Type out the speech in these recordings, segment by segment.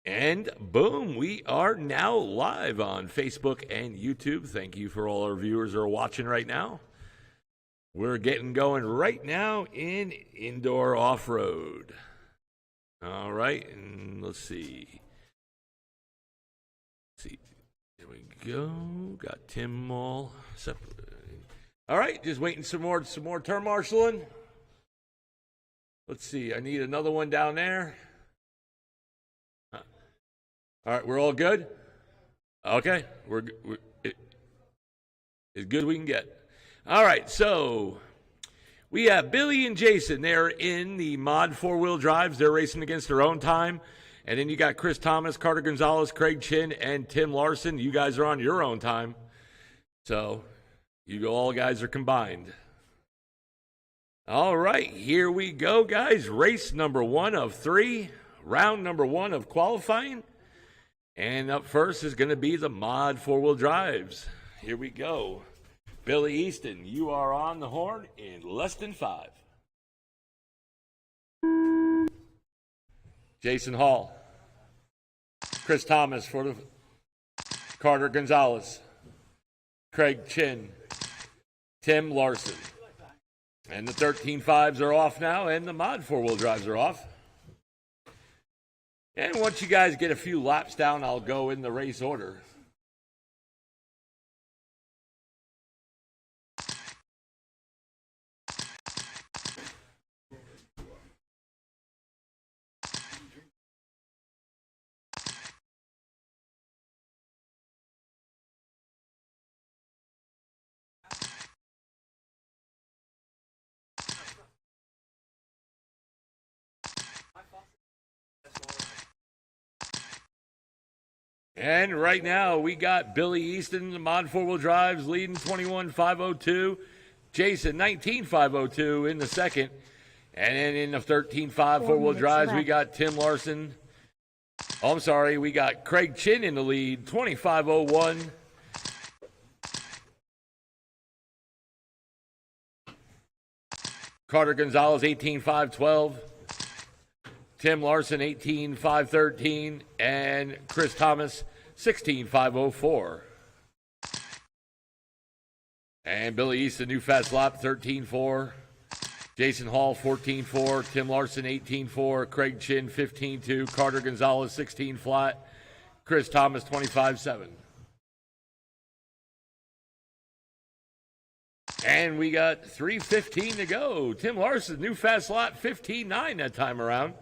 And boom, we are now live on Facebook and YouTube. Thank you for all our viewers who are watching right now. We're getting going right now in indoor off-road. All right, and let's see. Here we go. Got Tim all separate. All right, just waiting some more turn marshaling. Let's see. I need another one down there. All right, we're all good? Okay, we're as good as we can get. All right, so we have Billy and Jason. They're in the mod four-wheel drives. They're racing against their own time. And then you got Chris Thomas, Carter Gonzalez, Craig Chin, and Tim Larson. You guys are on your own time. So all guys are combined. All right, here we go, guys. Race number 1 of 3, round number 1 of qualifying. And up first is going to be the mod four-wheel drives. Here we go. Billy Easton, you are on the horn in less than 5. Jason Hall. Chris Thomas for the Carter Gonzalez. Craig Chin. Tim Larson. And the 13.5s are off now, and the mod four-wheel drives are off. And once you guys get a few laps down, I'll go in the race order. And right now, we got Billy Easton, the mod four-wheel drives, leading 21.502. Jason, 19.502 in the second. And then in the 13.5 four-wheel drives, we got Tim Larson. Oh, I'm sorry, we got Craig Chin in the lead, 25.01. Carter Gonzalez, 18.512. Tim Larson, 18.513, and Chris Thomas, 16.504. And Billy Easton, new fast lap, 13.4. Jason Hall, 14.4. Tim Larson, 18.4. Craig Chin, 15.2. Carter Gonzalez, 16 flat. Chris Thomas, 25.7. And we got 3:15 to go. Tim Larson, new fast lap, 15.9 that time around.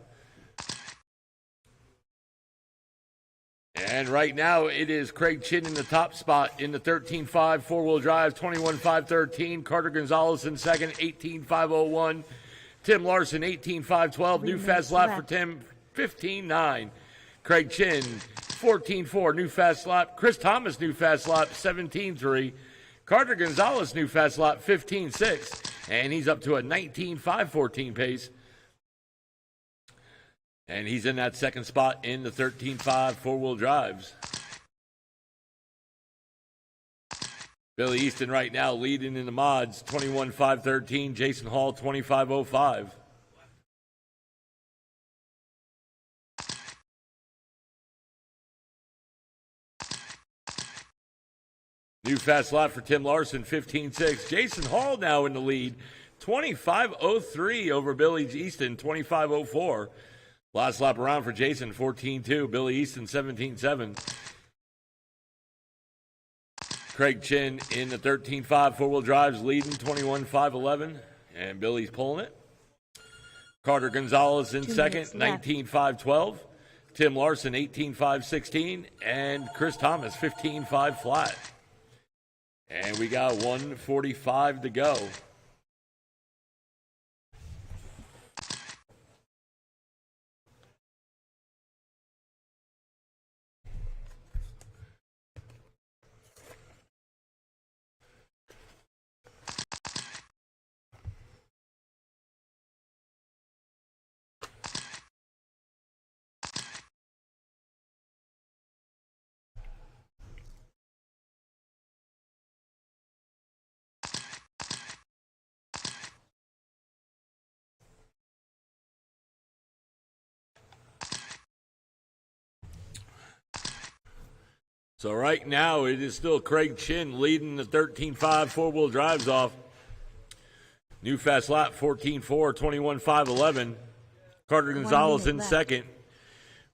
And right now, it is Craig Chin in the top spot in the 13.5 four-wheel drive, 21.513. Carter Gonzalez in second, 18.501. Tim Larson, 18.512. New fast lap for Tim, 15.9. Craig Chin, 14.4. New fast lap. Chris Thomas, new fast lap, 17.3. Carter Gonzalez, new fast lap, 15.6. And he's up to a 19.514 pace. And he's in that second spot in the 13.5 four-wheel drives. Billy Easton right now leading in the mods, 21.513. Jason Hall, 25.05. New fast lap for Tim Larson, 15.6. Jason Hall now in the lead, 25.03 over Billy Easton, 25.04. Last lap around for Jason, 14.2. Billy Easton, 17.7. Craig Chin in the 13.5 four-wheel drives, leading 21.511. And Billy's pulling it. Carter Gonzalez in second, 19.512. Tim Larson, 18.516. And Chris Thomas, 15.5 flat. And we got 1:45 to go. So right now it is still Craig Chin leading the 13.5 four-wheel drives off. New fast lap 14.4, 21.5.11. Carter Gonzalez in second.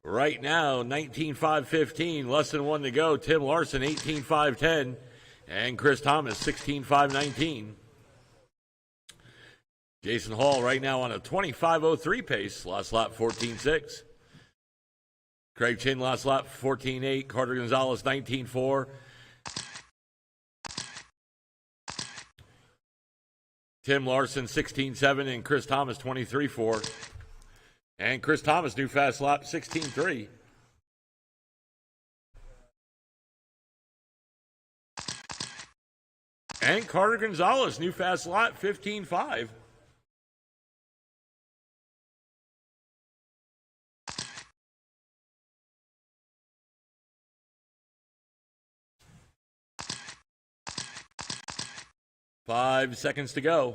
Right now 19.5.15, less than one to go. Tim Larson 18.5.10, and Chris Thomas 16.5.19. Jason Hall right now on a 25.03 pace. Last lap 14.6. Craig Chin last lap 14.8. Carter Gonzalez 19.4. Tim Larson 16.7 and Chris Thomas 23.4. And Chris Thomas new fast lap 16.3. And Carter Gonzalez new fast lap 15.5. Five seconds to go.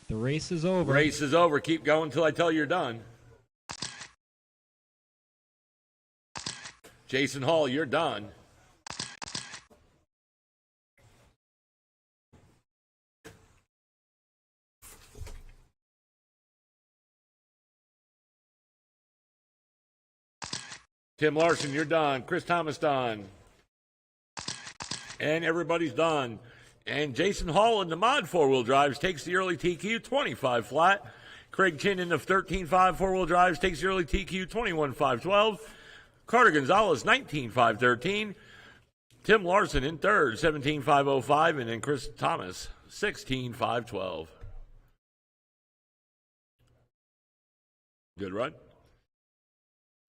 The race is over. Race is over. Keep going until I tell you you're done. Jason Hall, you're done. Tim Larson, you're done. Chris Thomas, done. And everybody's done. And Jason Hall in the mod four-wheel drives takes the early TQ 25 flat. Craig Chin in the 13.5 four-wheel drives takes the early TQ 21.5.12. Carter Gonzalez 19.5.13. Tim Larson in third 17.5.05. And then Chris Thomas 16.5.12. Good run.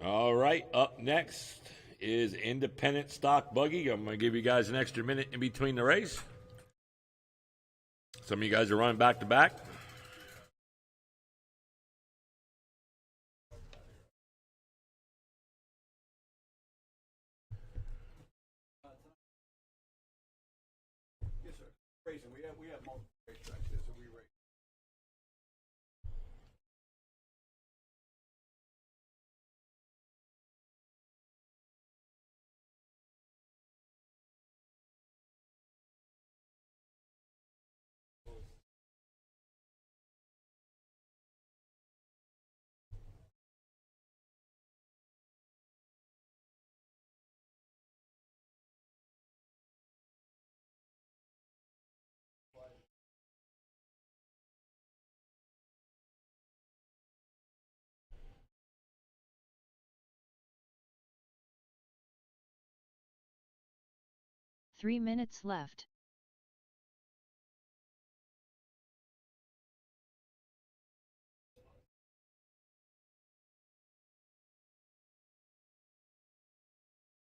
All right, up next is Independent Stock Buggy. I'm going to give you guys an extra minute in between the race. Some of you guys are running back to back. Yes, sir. Racing. We have multiple racetracks here, so we race. Three minutes left.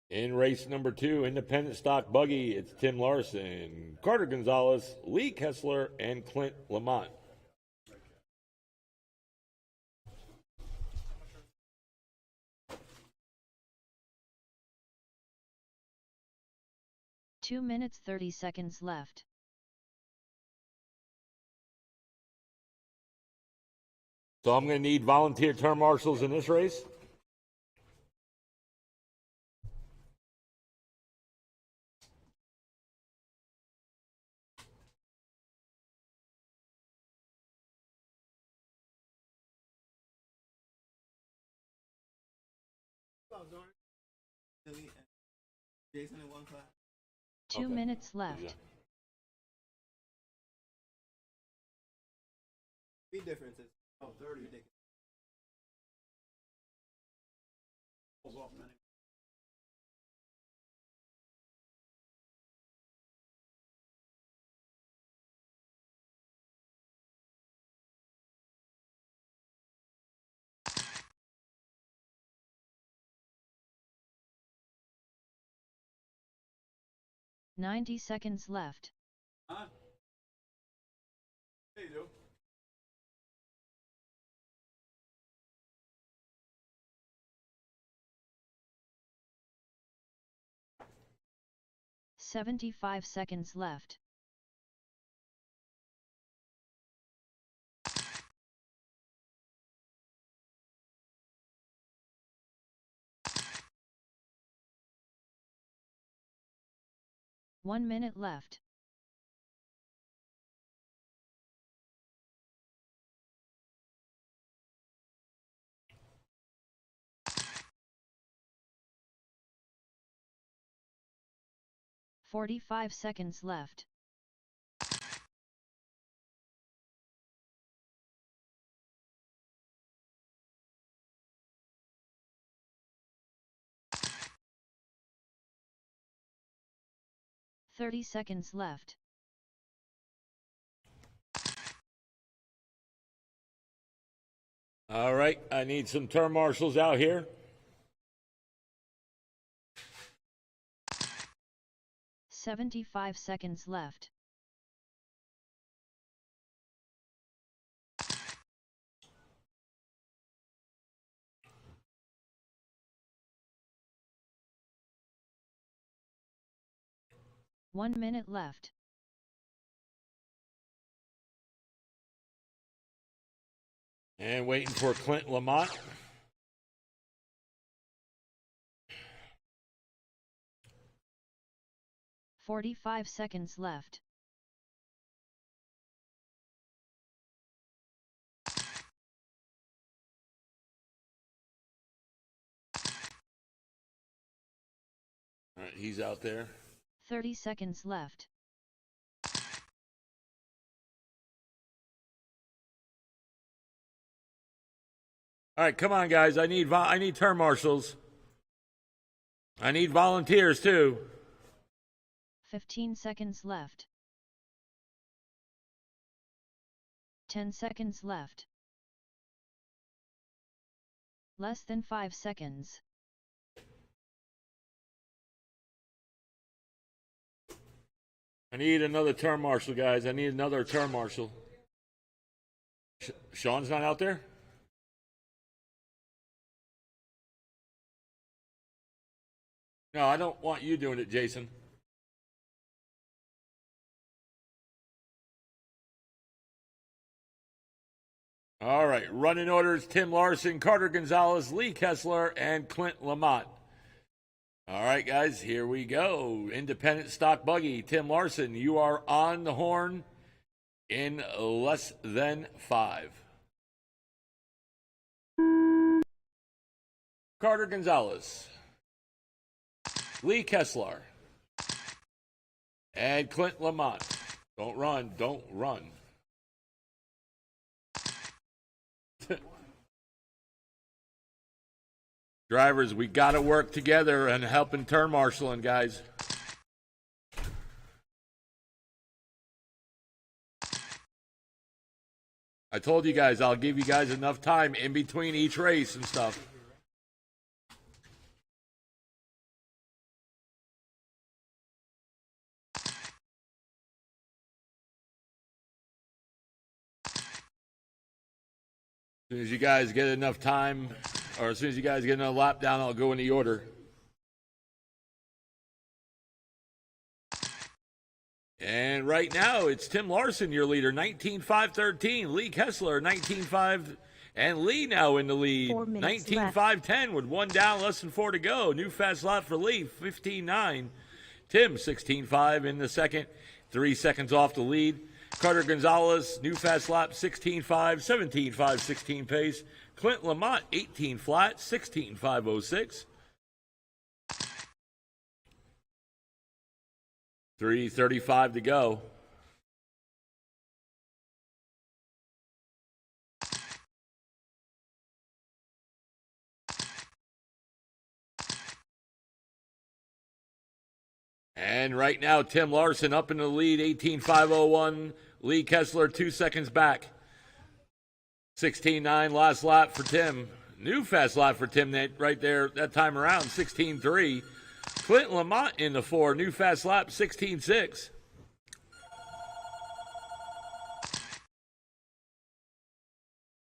In race number 2, Independent Stock Buggy, it's Tim Larson, Carter Gonzalez, Lee Kessler, and Clint Lamont. Two minutes 30 seconds left. So I'm going to need volunteer term marshals in this race. Jason in one class. 2 minutes left. Yeah. Speed differences. Oh, 30. Ridiculous. Pulls off many. Ninety seconds left. Huh? There you do. $75 seconds left. 1 minute left. "45 seconds left. "30 seconds left. All right, I need some turn marshals out here. 75 seconds left. "1 minute left. And waiting for Clint Lamont. "45 seconds left. All right, he's out there. 30 seconds left. All right, come on, guys. I need turn marshals. I need volunteers too. 15 seconds left. 10 seconds left. Less than 5 seconds. I need another turn marshal, guys. I need another turn marshal. Sean's not out there? No, I don't want you doing it, Jason. All right, running orders: Tim Larson, Carter Gonzalez, Lee Kessler, and Clint Lamont. All right, guys, here we go. Independent stock buggy. Tim Larson, you are on the horn in less than 5. Carter Gonzalez, Lee Kessler, and Clint Lamont. Don't run, don't run. Drivers, we got to work together and helping turn marshaling, guys. I told you guys I'll give you guys enough time in between each race and stuff. As soon as you guys get enough time, or as soon as you guys get another lap down, I'll go in the order. And right now, it's Tim Larson, your leader, 19.5.13. Lee Kessler, 19.5, and Lee now in the lead, 19.5.10 with 1 down, less than 4 to go. New fast lap for Lee, 15.9. Tim, 16.5 in the second, 3 seconds off the lead. Carter Gonzalez, new fast lap, 16.5, 17.5, 16 pace. Clint Lamont, 18 flat, 16.506. 3:35 to go. And right now, Tim Larson up in the lead, 18.501. Lee Kessler 2 seconds back. 16.9 last lap for Tim. New fast lap for Tim right there that time around, 16.3. Clint Lamont in the 4, new fast lap, 16.6.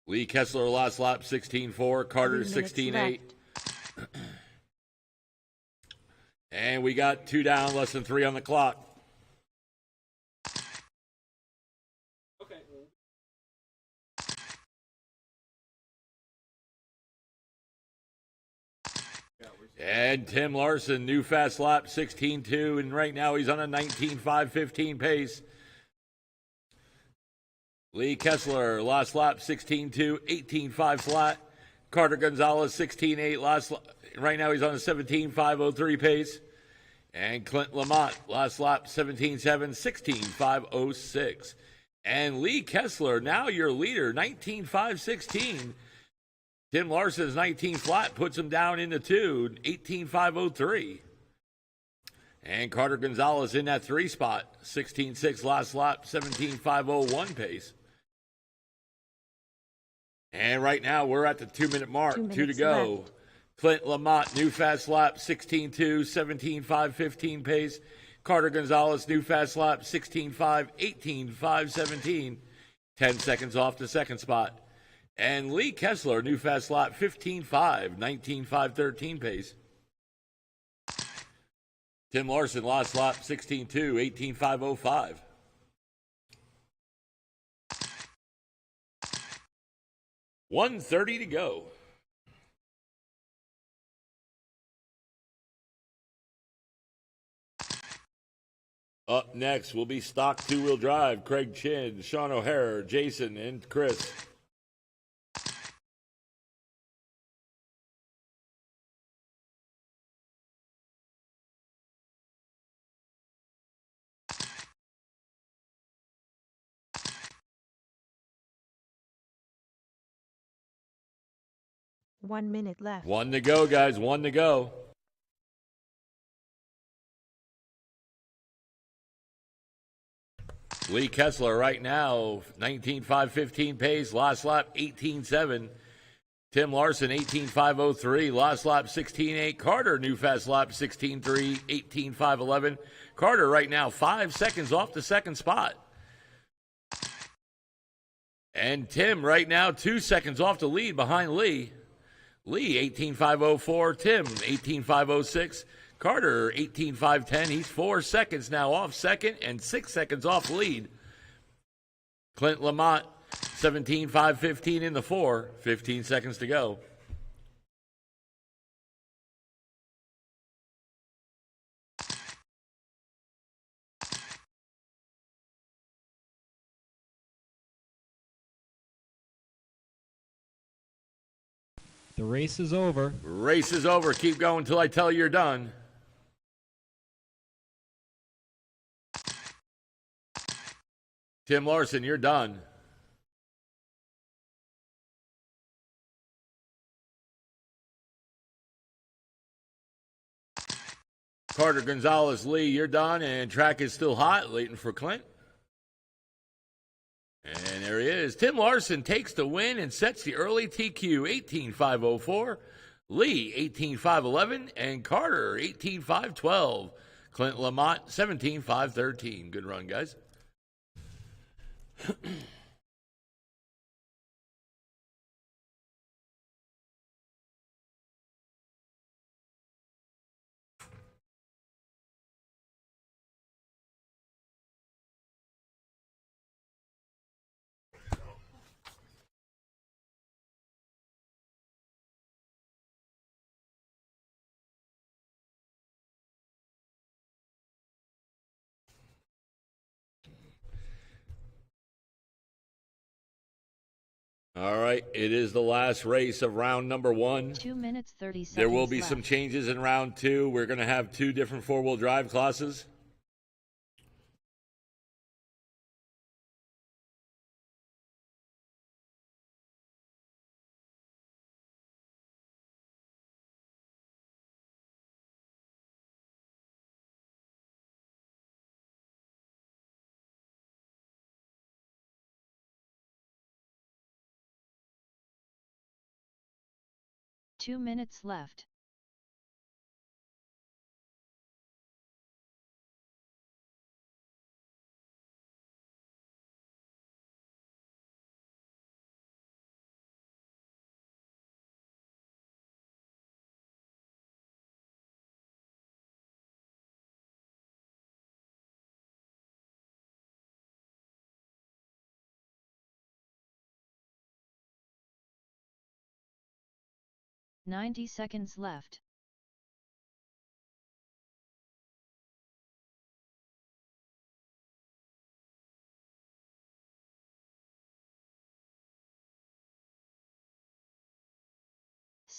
Lee Kessler last lap, 16.4. Carter 16.8. And we got 2 down, less than 3 on the clock. Okay. And Tim Larson, new fast lap, 16.2, and right now he's on a 19.515 pace. Lee Kessler, last lap, 16.2, 18.5 flat. Carter Gonzalez, 16.8, right now he's on a 17.503 pace. And Clint Lamont, last lap, 17.7, 16.506. And Lee Kessler, now your leader, 19.516. Tim Larson's 19 flat puts him down into 2, 18.503. And Carter Gonzalez in that 3 spot, 16.6 last lap, 17.501 pace. And right now we're at the 2-minute mark, 2 to go. Left. Clint Lamont, new fast lap, 16.2, 17.515 pace. Carter Gonzalez, new fast lap, 16.5, 18.517. 10 seconds off the second spot. And Lee Kessler, new fast lap, 15.5, 19.513 pace. Tim Larson, last lap, 16.2, 18.505. $130 to go. Up next will be stock 2-wheel drive. Craig Chin, Sean O'Hare, Jason, and Chris. One minute left. 1 to go, guys. 1 to go. Lee Kessler right now, 19.515 pace. Last lap, 18.7. Tim Larson, 18.503. Last lap, 16.8. Carter, new fast lap, 16.3, 18.511. Carter right now, 5 seconds off the second spot. And Tim right now, 2 seconds off the lead behind Lee. Lee, 18.504. Tim, 18.506. Carter, 18.510. He's 4 seconds now off second and 6 seconds off lead. Clint Lamont, 17.515 in the 4. 15 seconds to go. The race is over. Race is over. Keep going until I tell you you're done. Tim Larson, you're done. Carter Gonzalez, Lee, you're done, and track is still hot, waiting for Clint. And there he is. Tim Larson takes the win and sets the early TQ, 18.504. Lee, 18.511, and Carter, 18.512. Clint Lamont, 17.513. Good run, guys. All right, it is the last race of round number 1. 2 minutes 30 seconds There will be left. some changes in round 2. We're going to have 2 different 4-wheel drive classes. Two minutes left. "90 seconds left.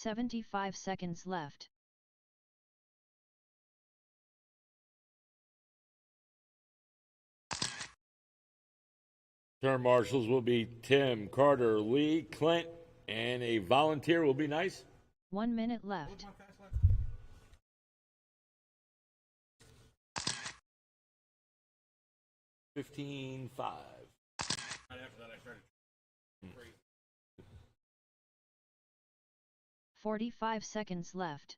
75 seconds left. Turn marshals will be Tim, Carter, Lee, Clint, and a volunteer will be nice. 1 minute left. 15-5. Right after that, I started. 45 seconds left.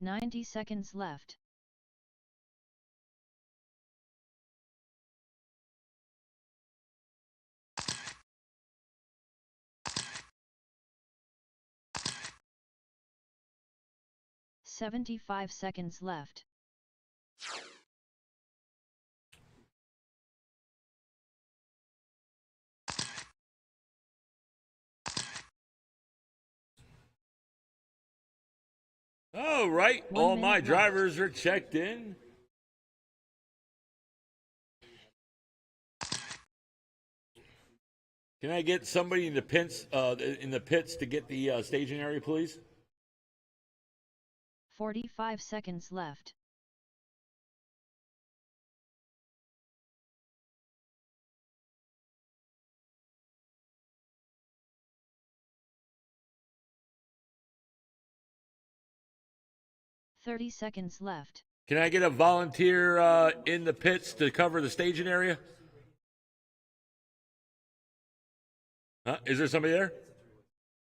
Ninety seconds left. $75 seconds left. All right, 1 all my minute drivers are checked in. Can I get somebody in the pits to get the staging area, please? 45 seconds left. $30 seconds left. Can I get a volunteer in the pits to cover the staging area? Huh? Is there somebody there?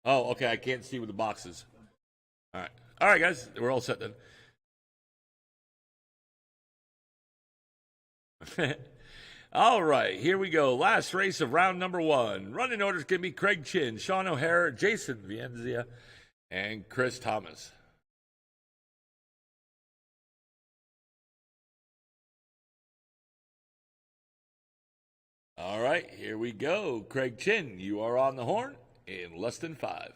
Oh, okay. I can't see with the boxes. All right, guys. We're all set then. All right, here we go. Last race of round number 1. Running orders can be Craig Chin, Sean O'Hara, Jason Vienzia, and Chris Thomas. All right, here we go. Craig Chin, you are on the horn in less than 5.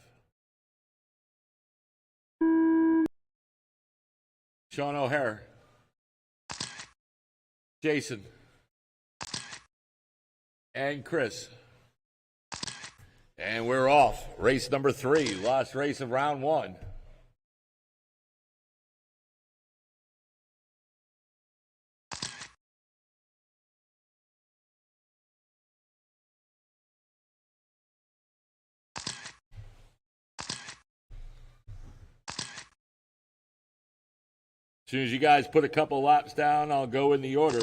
Sean O'Hara. Jason. And Chris. And we're off. Race number 3, last race of round 1. As soon as you guys put a couple laps down, I'll go in the order.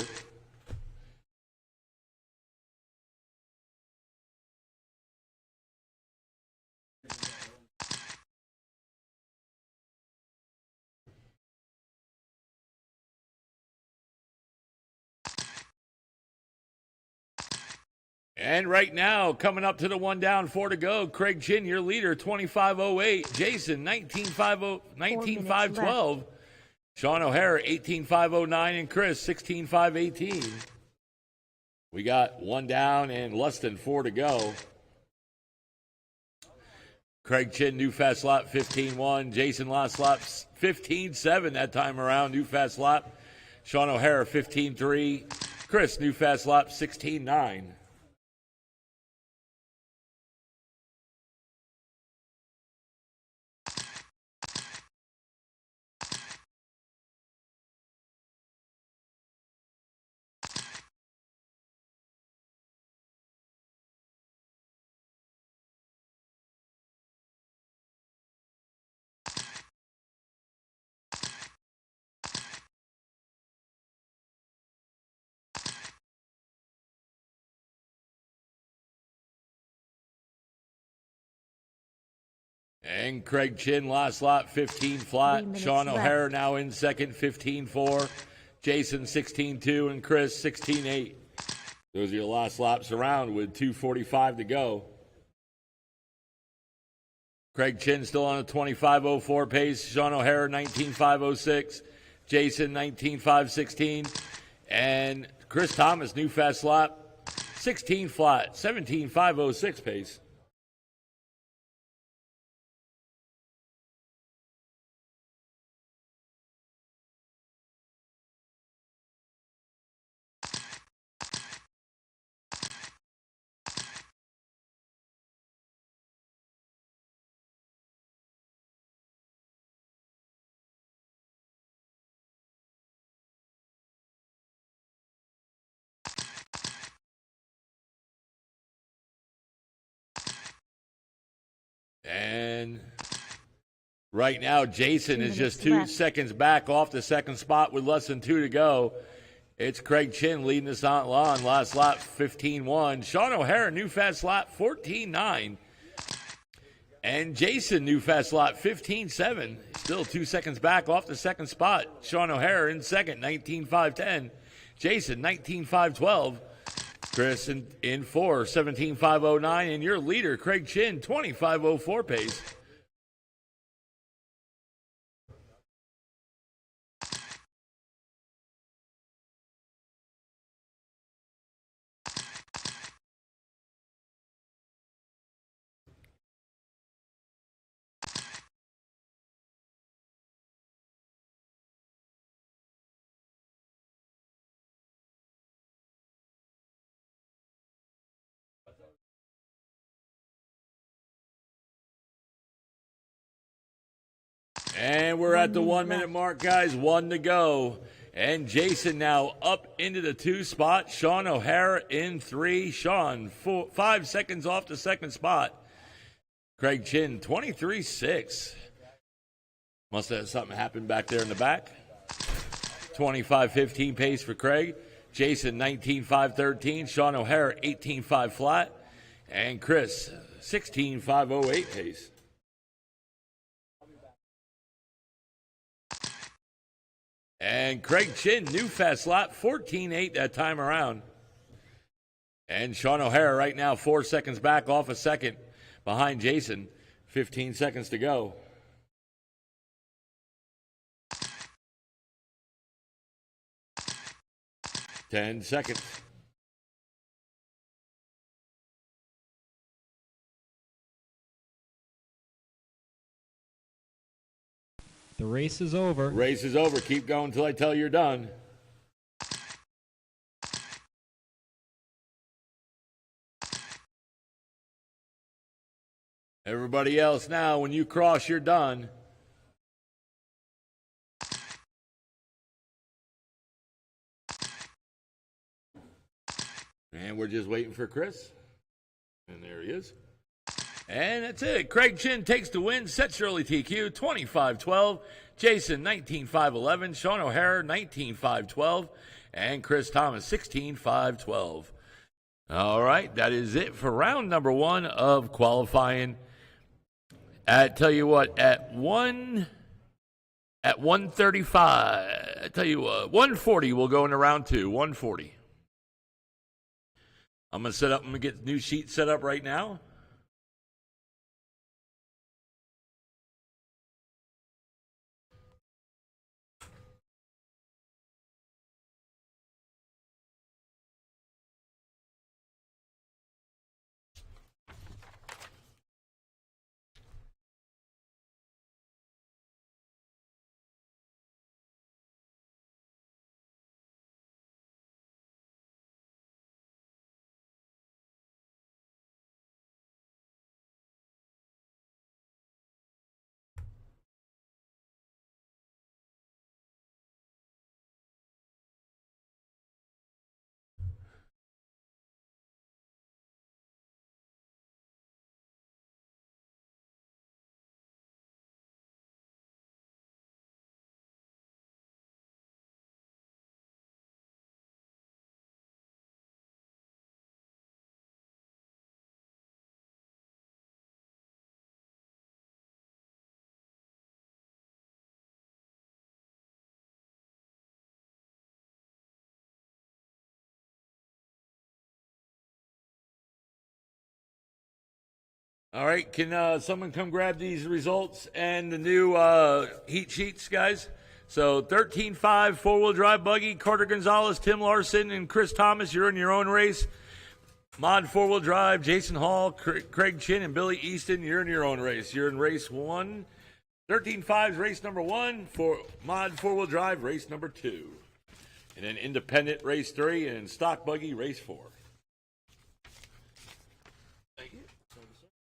And right now, coming up to the 1 down, 4 to go, Craig Chin, your leader, 25.08. Jason, 19.512. Sean O'Hara, 18.509. And Chris, 16.518. We got 1 down and less than 4 to go. Craig Chin, new fast lap, 15.1. Jason, last lap, 15.7 that time around, new fast lap. Sean O'Hara, 15.3. Chris, new fast lap, 16.9. And Craig Chin, last lap, 15 flat. Sean O'Hara now in second, 15-4. Jason, 16-2. And Chris, 16-8. Those are your last laps around with 2:45 to go. Craig Chin still on a 25.04 pace. Sean O'Hara, 19.506. Jason, 19.516. And Chris Thomas, new fast lap, 16 flat, 17.506 pace. And right now, Jason 2 is just minutes 2 left. seconds back off the second spot with less than 2 to go. It's Craig Chin leading us on. Last lap, 15-1. Sean O'Hara, new fast lap, 14-9. And Jason, new fast lap, 15-7. Still 2 seconds back off the second spot. Sean O'Hara in second, 19.510. Jason, 19.512. Chris in four, 17.509. And your leader, Craig Chin, 25.04 pace. And we're at the 1 minute mark, guys. 1 to go. And Jason now up into the 2 spot. Sean O'Hara in 3. Sean 5 seconds off the second spot. Craig Chin 23.6. Must have something happened back there in the back. 25.15 pace for Craig. Jason 19.513. Sean O'Hara 18.5 flat. And Chris 16.508 pace. And Craig Chin, new fast lap, 14.8 that time around. And Sean O'Hara right now 4 seconds back off a second behind Jason. 15 seconds to go. Ten seconds. The race is over. Race is over. Keep going until I tell you you're done. Everybody else now, when you cross, you're done. And we're just waiting for Chris. And there he is. And that's it. Craig Chin takes the win, sets early TQ, 25-12. Jason, 19-5-11. Sean O'Hara, 19-5-12. And Chris Thomas, 16-5-12. All right, that is it for round number 1 of qualifying. Tell you what, at 135, I tell you what, 140 we'll go into round 2, 140. I'm going to get the new sheet set up right now. All right, can someone come grab these results and the new heat sheets, guys? So 13.5 four-wheel drive buggy, Carter Gonzalez, Tim Larson, and Chris Thomas, you're in your own race. Mod four-wheel drive, Jason Hall, Craig Chin, and Billy Easton, you're in your own race. You're in race 1. 13.5's race number 1, for mod four-wheel drive, race number 2. And then independent, race 3, and stock buggy, race 4. Thank you.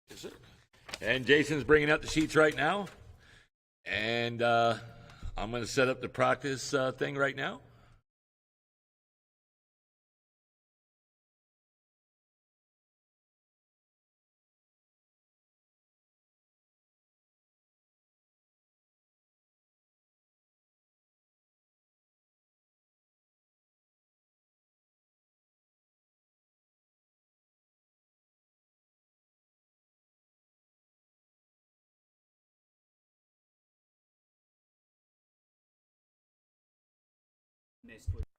Yes, sir. And Jason's bringing out the sheets right now. And I'm going to set up the practice thing right now. missed with.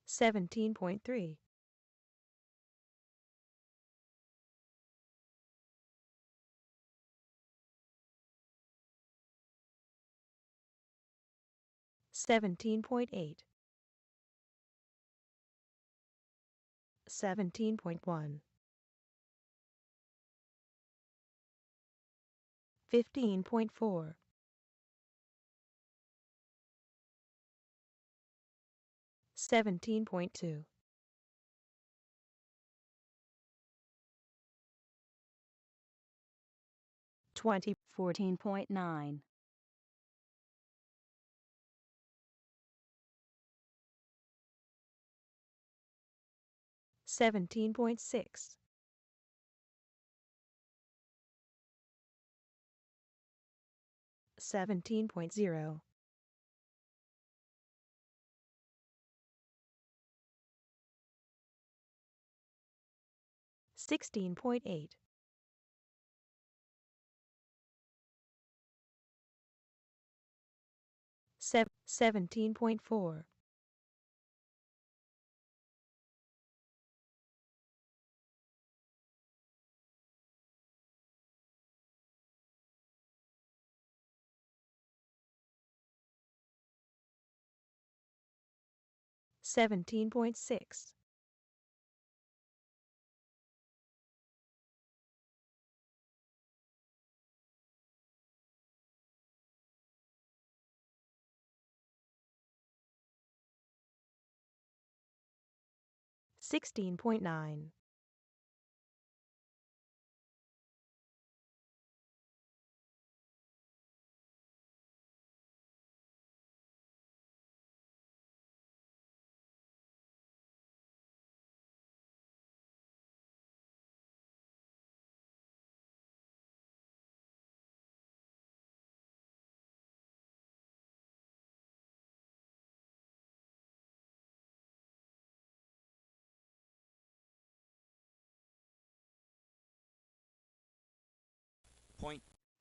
Seventeen point three. $17.8. $17.1. $15.4. $17.2. $14.9. $17.6. $17.0. $16.8. $17.4. $17.6. $16.9.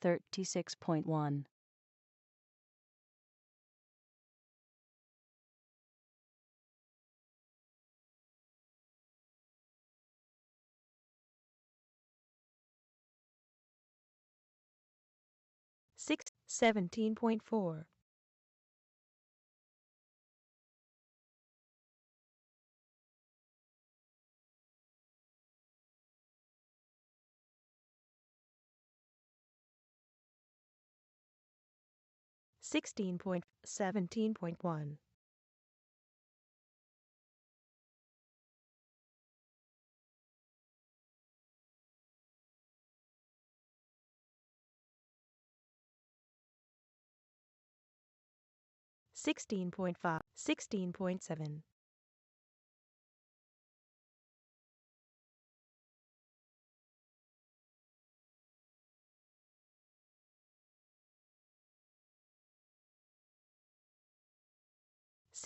36.1. 17.4. 17.1. 16.5. 16.7.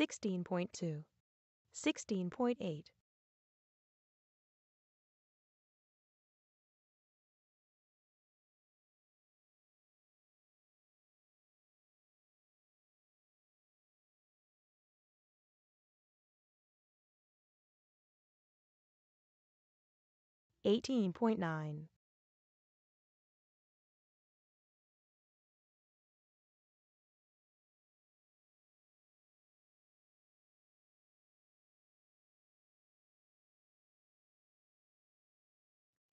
16.2. 16.8. 18.9.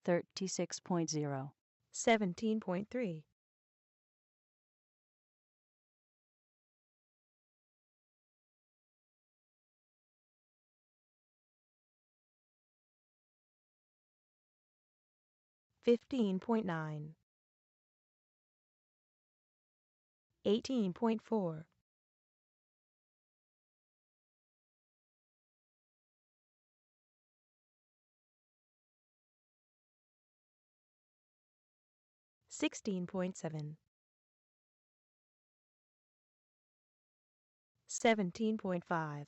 36.0. 17.3. 15.9. 18.4. 16.7. 17.5.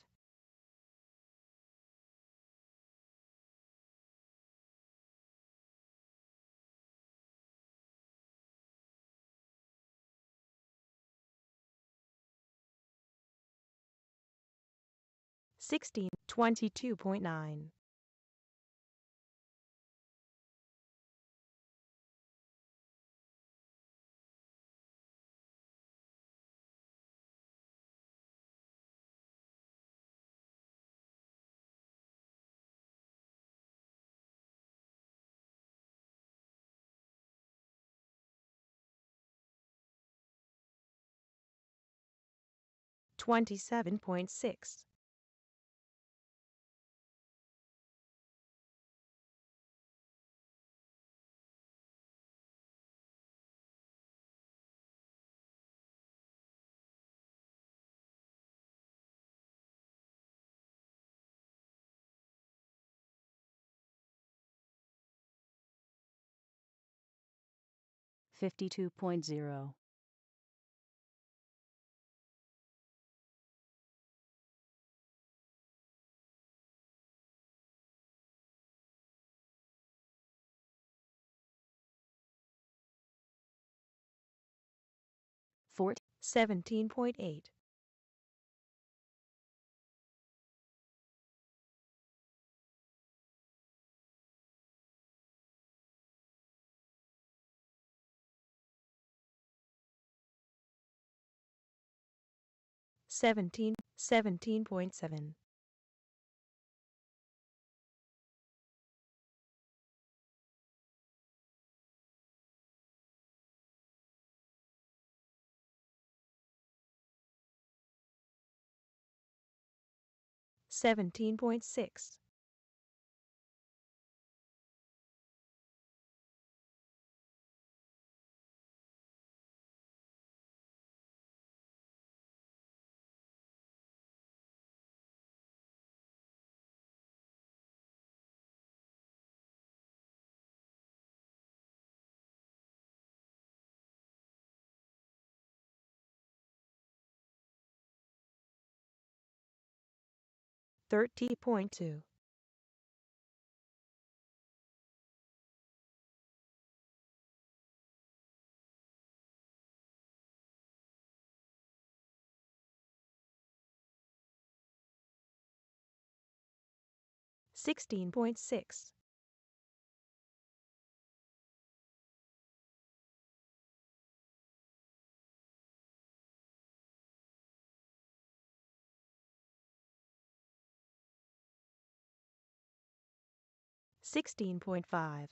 16. 22.9. 27.6. 52.0. 17.8. 17.7. 17.6. Thirty point two. 16.6. 16.5.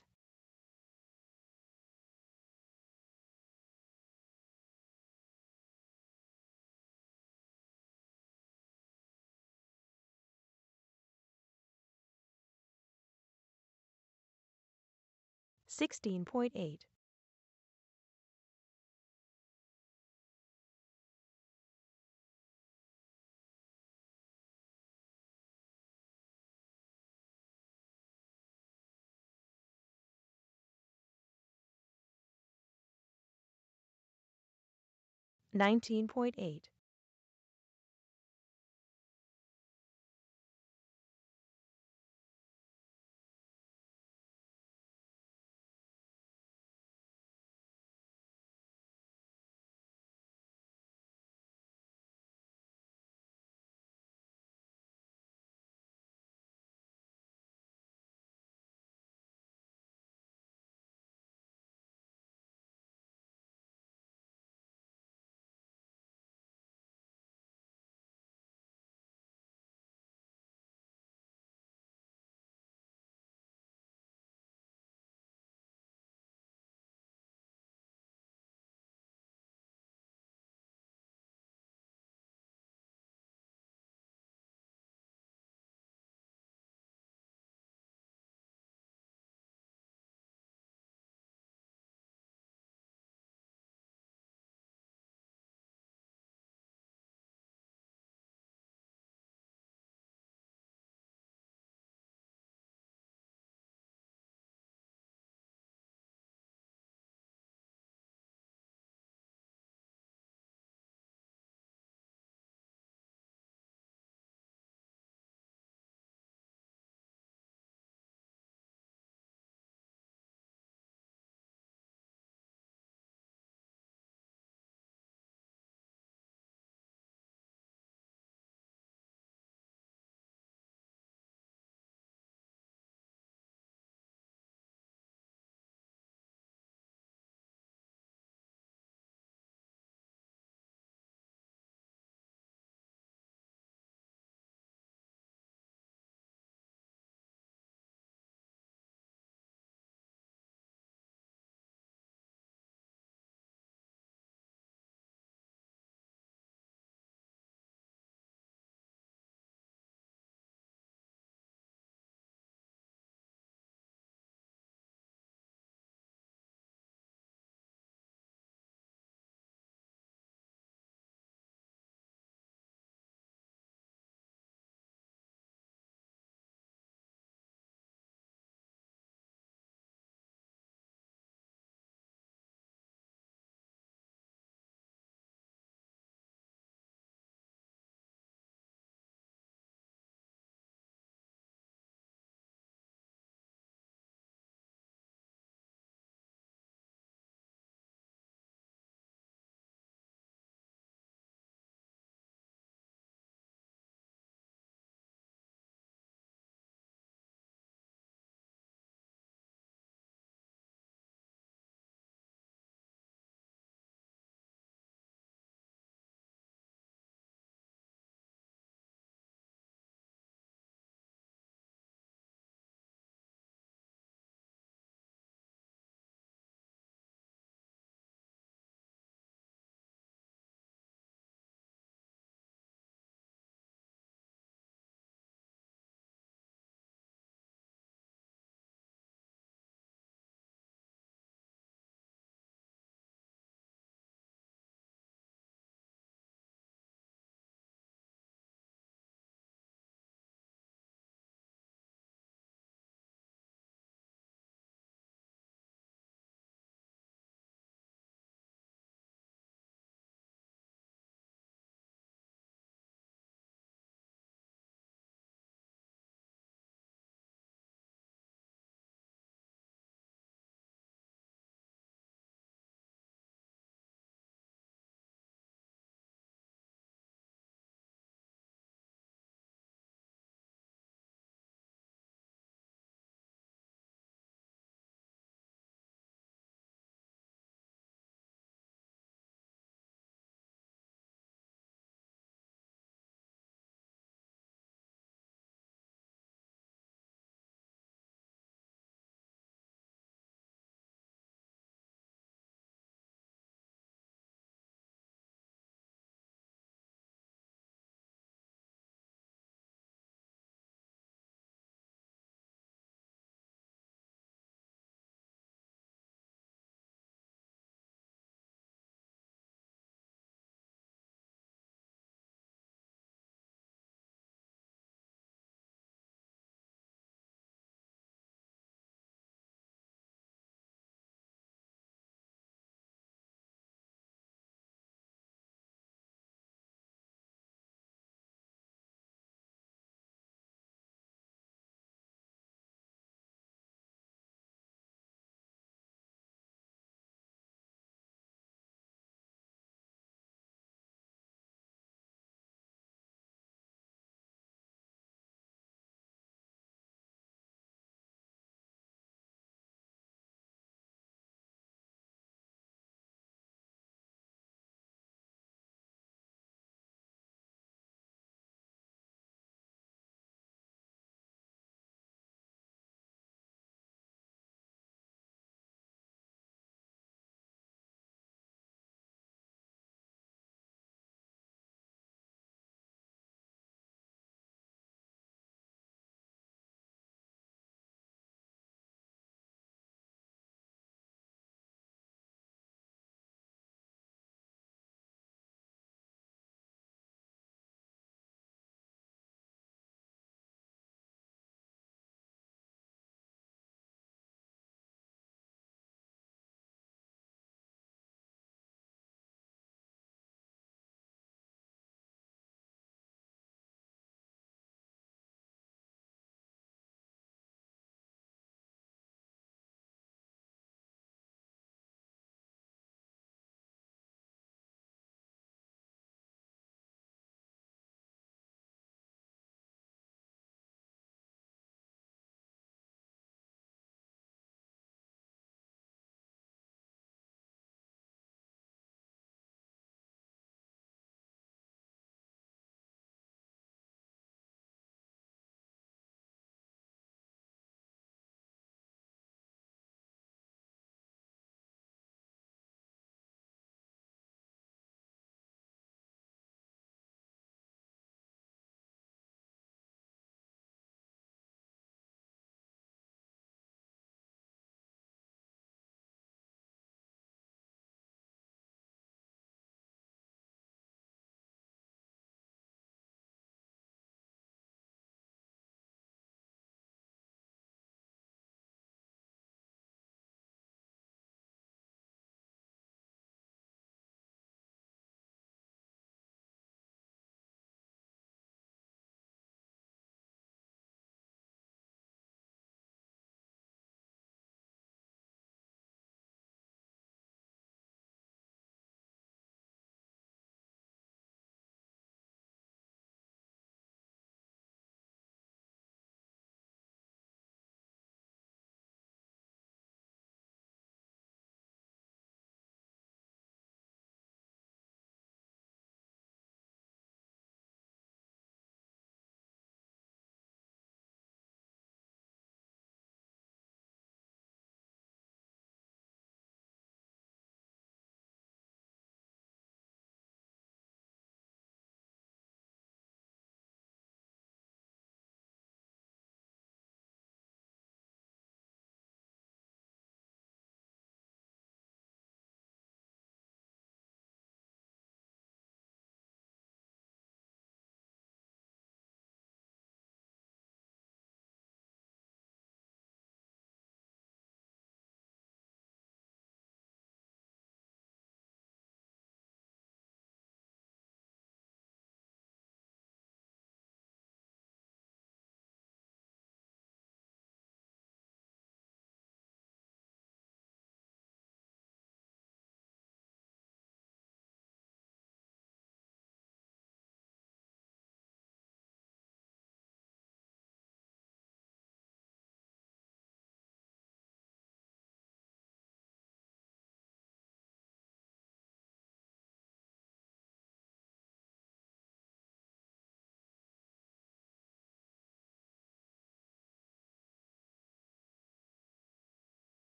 16.8. 19.8.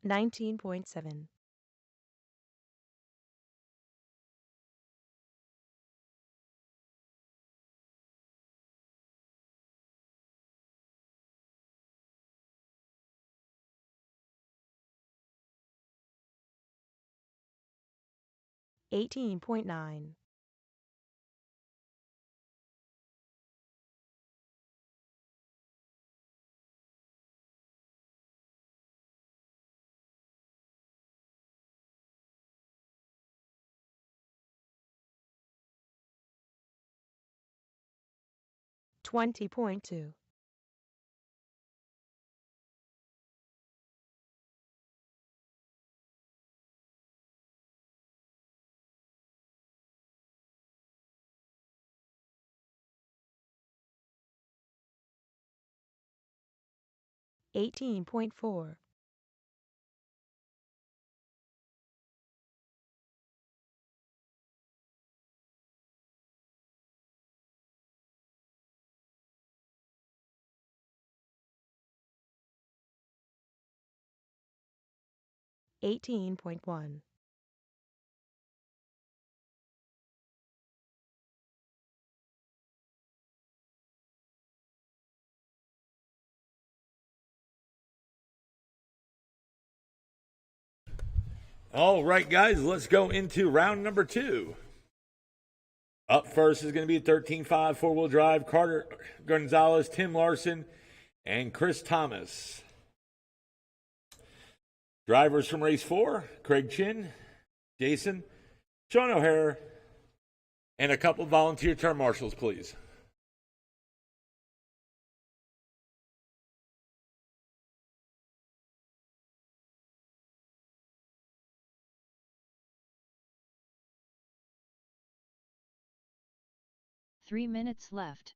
19.7. 18.9. 20.2. 18.4. 18.1. 'All right, guys, let's go into round number 2. Up first is going to be 13.5 four-wheel drive, Carter Gonzalez, Tim Larson, and Chris Thomas. Drivers from race 4, Craig Chin, Jason, Sean O'Hara, and a couple volunteer turn marshals, please. Three minutes left.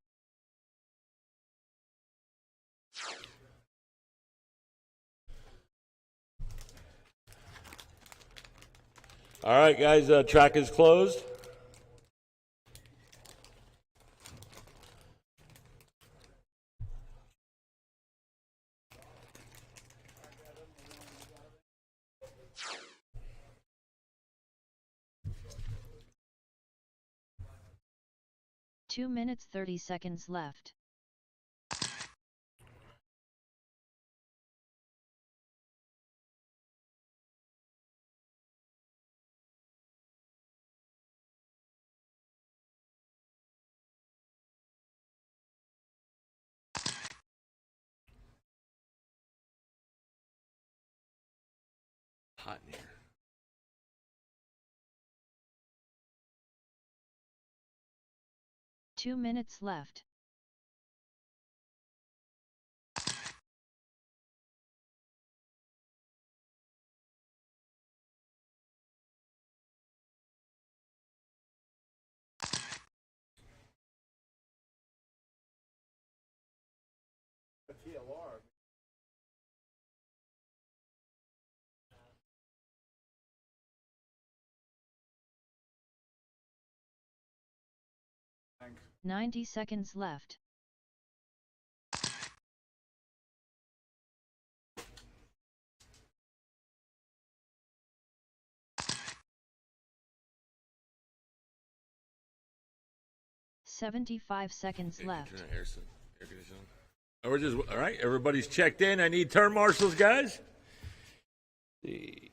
All right, guys, track is closed. Two minutes 30 seconds left. Hot in here. Two minutes left. TLR. Thanks. 90 seconds left. .75 seconds left. Air conditioning. We're just all right. Everybody's checked in. I need turn marshals, guys. See.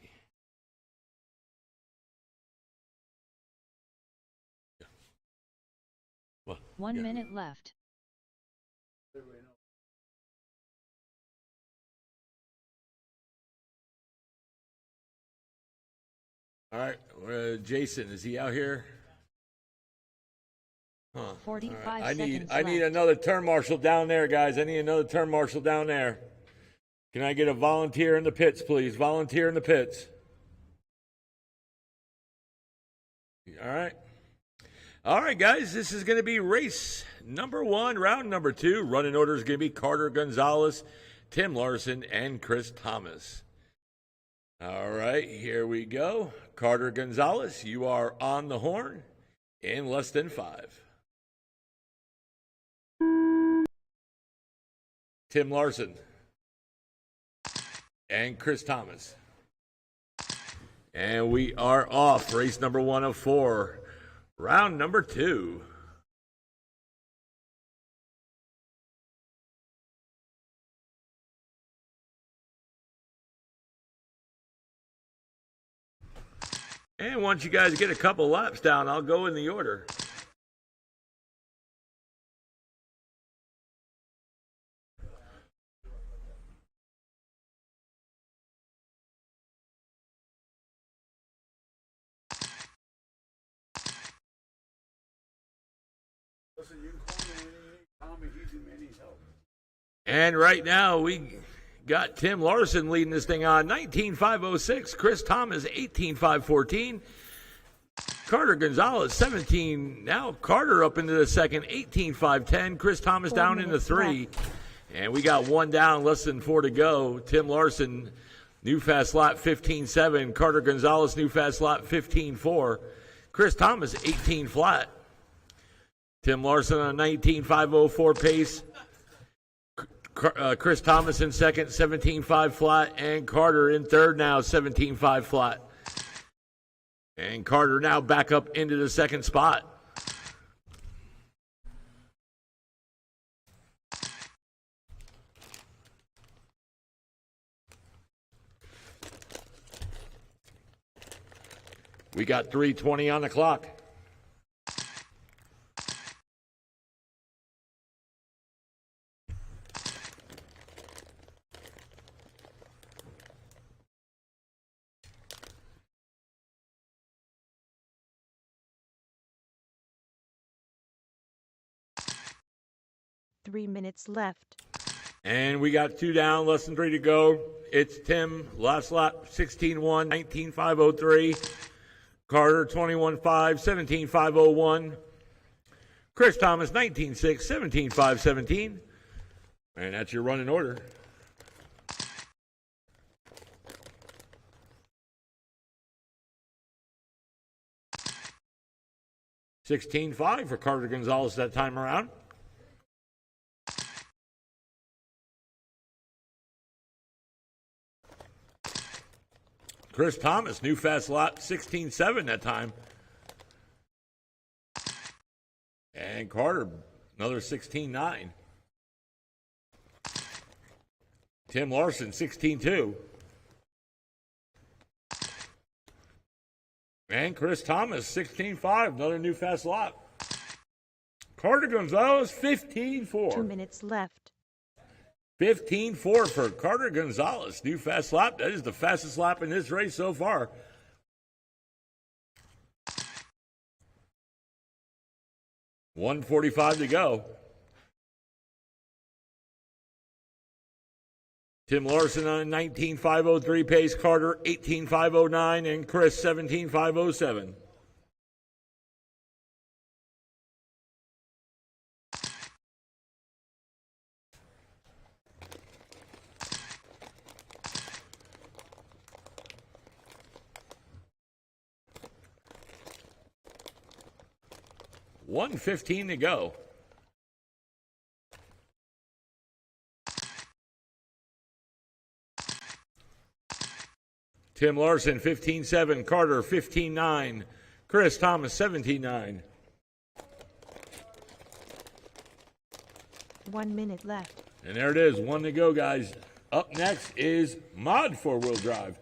What? 1 minute left. All right, Jason, is he out here? Huh. 45 All right. seconds I need left. another turn marshal down there, guys. I need another turn marshal down there. Can I get a volunteer in the pits, please? Volunteer in the pits. All right. All right, guys. This is going to be race number 1, round number 2. Running order is going to be Carter Gonzalez, Tim Larson, and Chris Thomas. All right, here we go. Carter Gonzalez, you are on the horn in less than 5. Tim Larson and Chris Thomas. And we are off. Race number 1 of 4. Round number 2. And once you guys get a couple laps down, I'll go in the order. Listen, you can call me Tommy, he's in any help. And right now we got Tim Larson leading this thing on 19.506. Chris Thomas 18.514. Carter Gonzalez 17. Now Carter up into the second 18.510. Chris Thomas 4 down into minutes 3. left. And we got 1 down, less than 4 to go. Tim Larson, new fast lap 15.7. Carter Gonzalez, new fast lap 15.4. Chris Thomas 18 flat. Tim Larson on a 19.504 pace. Chris Thomas in second, 17.5 flat, and Carter in third now, 17.5 flat. And Carter now back up into the second spot. We got 3:20 on the clock. Three minutes left. And we got 2 down, less than 3 to go. It's Tim, last lap, 16.1, 19.503. Carter, 21.5, 17.501. Chris Thomas, 19.6, 17.517. And that's your running order. $16.5 for Carter Gonzalez that time around. Chris Thomas, new fast lap, 16.7 that time. And Carter, another 16.9. Tim Larson, 16.2. And Chris Thomas, 16.5, another new fast lap. Carter Gonzalez, 15.4. 2 minutes left. 15.4 for Carter Gonzalez. New fast lap. That is the fastest lap in this race so far. $1:45 to go. Tim Larson on a 19.503 pace. Carter 18.509 and Chris 17.507. $1:15 to go. Tim Larson 15.7, Carter 15.9, Chris Thomas 17.9. 1 minute left. And there it is, 1 to go, guys. Up next is Mod 4-wheel drive.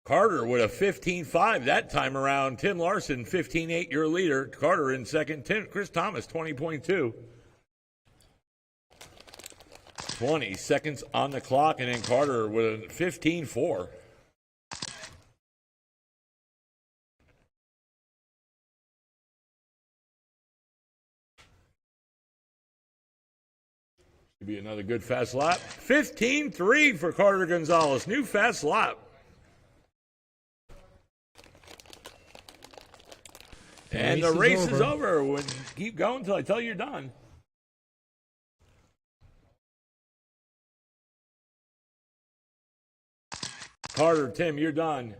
Carter with a 15.5 that time around. Tim Larson, 15.8, your leader. Carter in second. Chris Thomas, 20.2. 20 seconds on the clock, and then Carter with a 15.4. Should be another good fast lap. 15.3 for Carter Gonzalez. New fast lap. And the race is over. Keep going until I tell you you're done. Carter, Tim, you're done.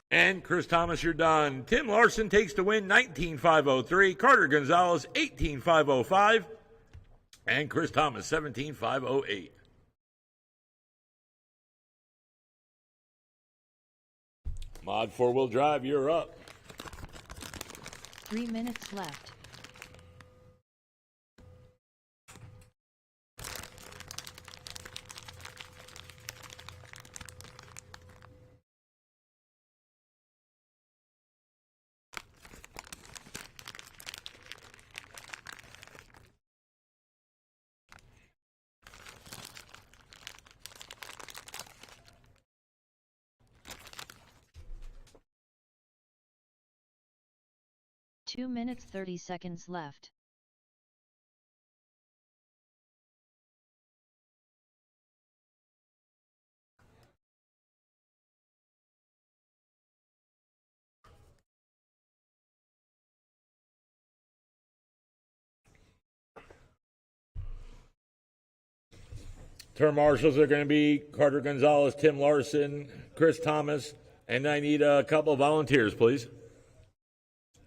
And Chris Thomas, you're done. Tim Larson takes the win, 19,503. Carter Gonzalez, 18,505. And Chris Thomas, 17,508. Mod 4-wheel drive, you're up. 3 minutes left. Two minutes 30 seconds left. Term marshals are going to be Carter Gonzalez, Tim Larson, Chris Thomas, and I need a couple of volunteers, please.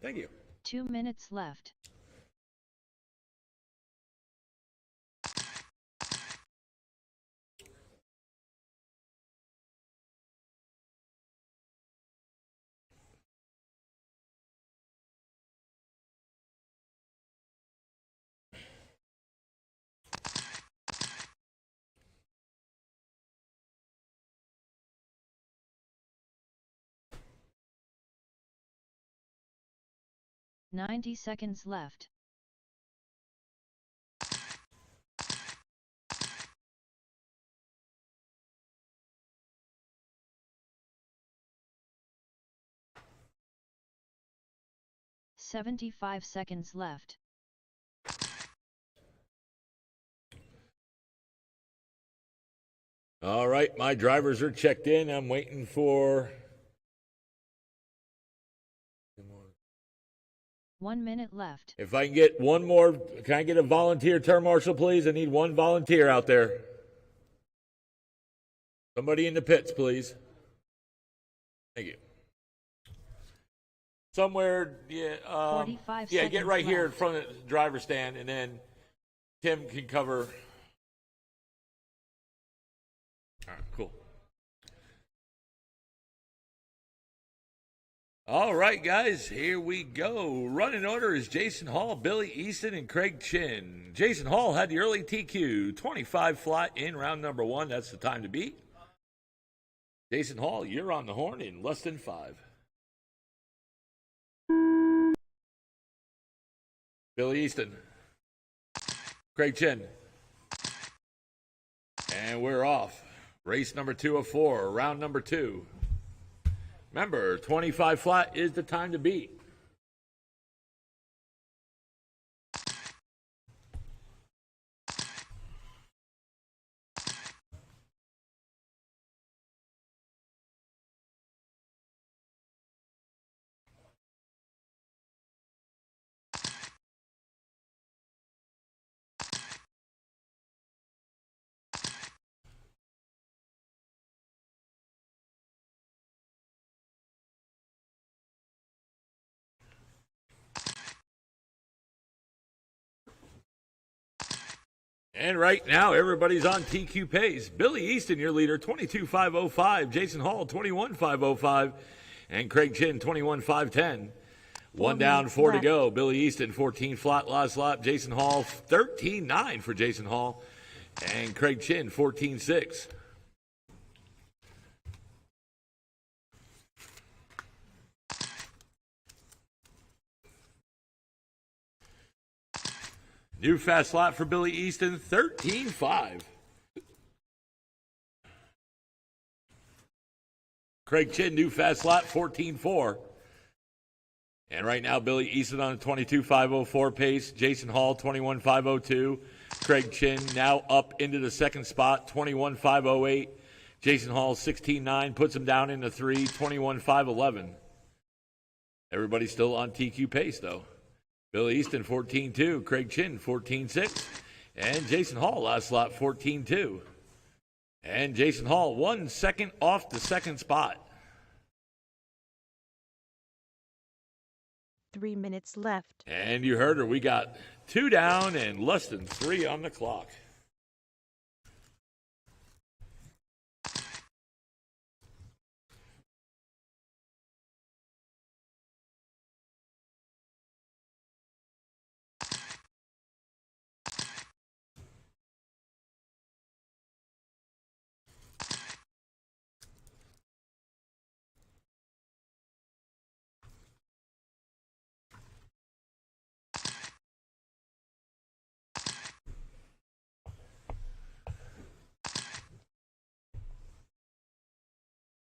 Thank you. 2 minutes left. Ninety seconds left. $75 seconds left. All right, my drivers are checked in. I'm waiting for 1 minute left. If I can get one more, can I get a volunteer term marshal, please? I need one volunteer out there. Somebody in the pits, please. Thank you. Somewhere, yeah, 45 yeah, get right seconds here in left. front of the driver's stand, and then Tim can cover. All right, cool. All right, guys, here we go. Running order is Jason Hall, Billy Easton, and Craig Chin. Jason Hall had the early TQ, 25 flat in round number 1. That's the time to beat. Jason Hall, you're on the horn in less than 5. Billy Easton. Craig Chin. And we're off. Race number 2 of 4, round number 2. Remember, 25 flat is the time to beat. And right now, everybody's on TQ pace. Billy Easton, your leader, 22,505. Jason Hall, 21,505. And Craig Chin, 21,510. One down, 4 to go. Billy Easton, 14 flat last lap. Jason Hall, 13.9 for Jason Hall. And Craig Chin, 14.6. New fast lap for Billy Easton, 13.5. Craig Chin, new fast lap, 14.4. And right now, Billy Easton on a 22.504 pace. Jason Hall, 21.502. Craig Chin now up into the second spot, 21.508. Jason Hall, 16.9, puts him down into 3, 21.511. Everybody's still on TQ pace, though. Billy Easton, 14.2. Craig Chin, 14.6. And Jason Hall, last lap, 14-2. And Jason Hall, 1 second off the second spot. 3 minutes left. And you heard her. We got 2 down and less than 3 on the clock.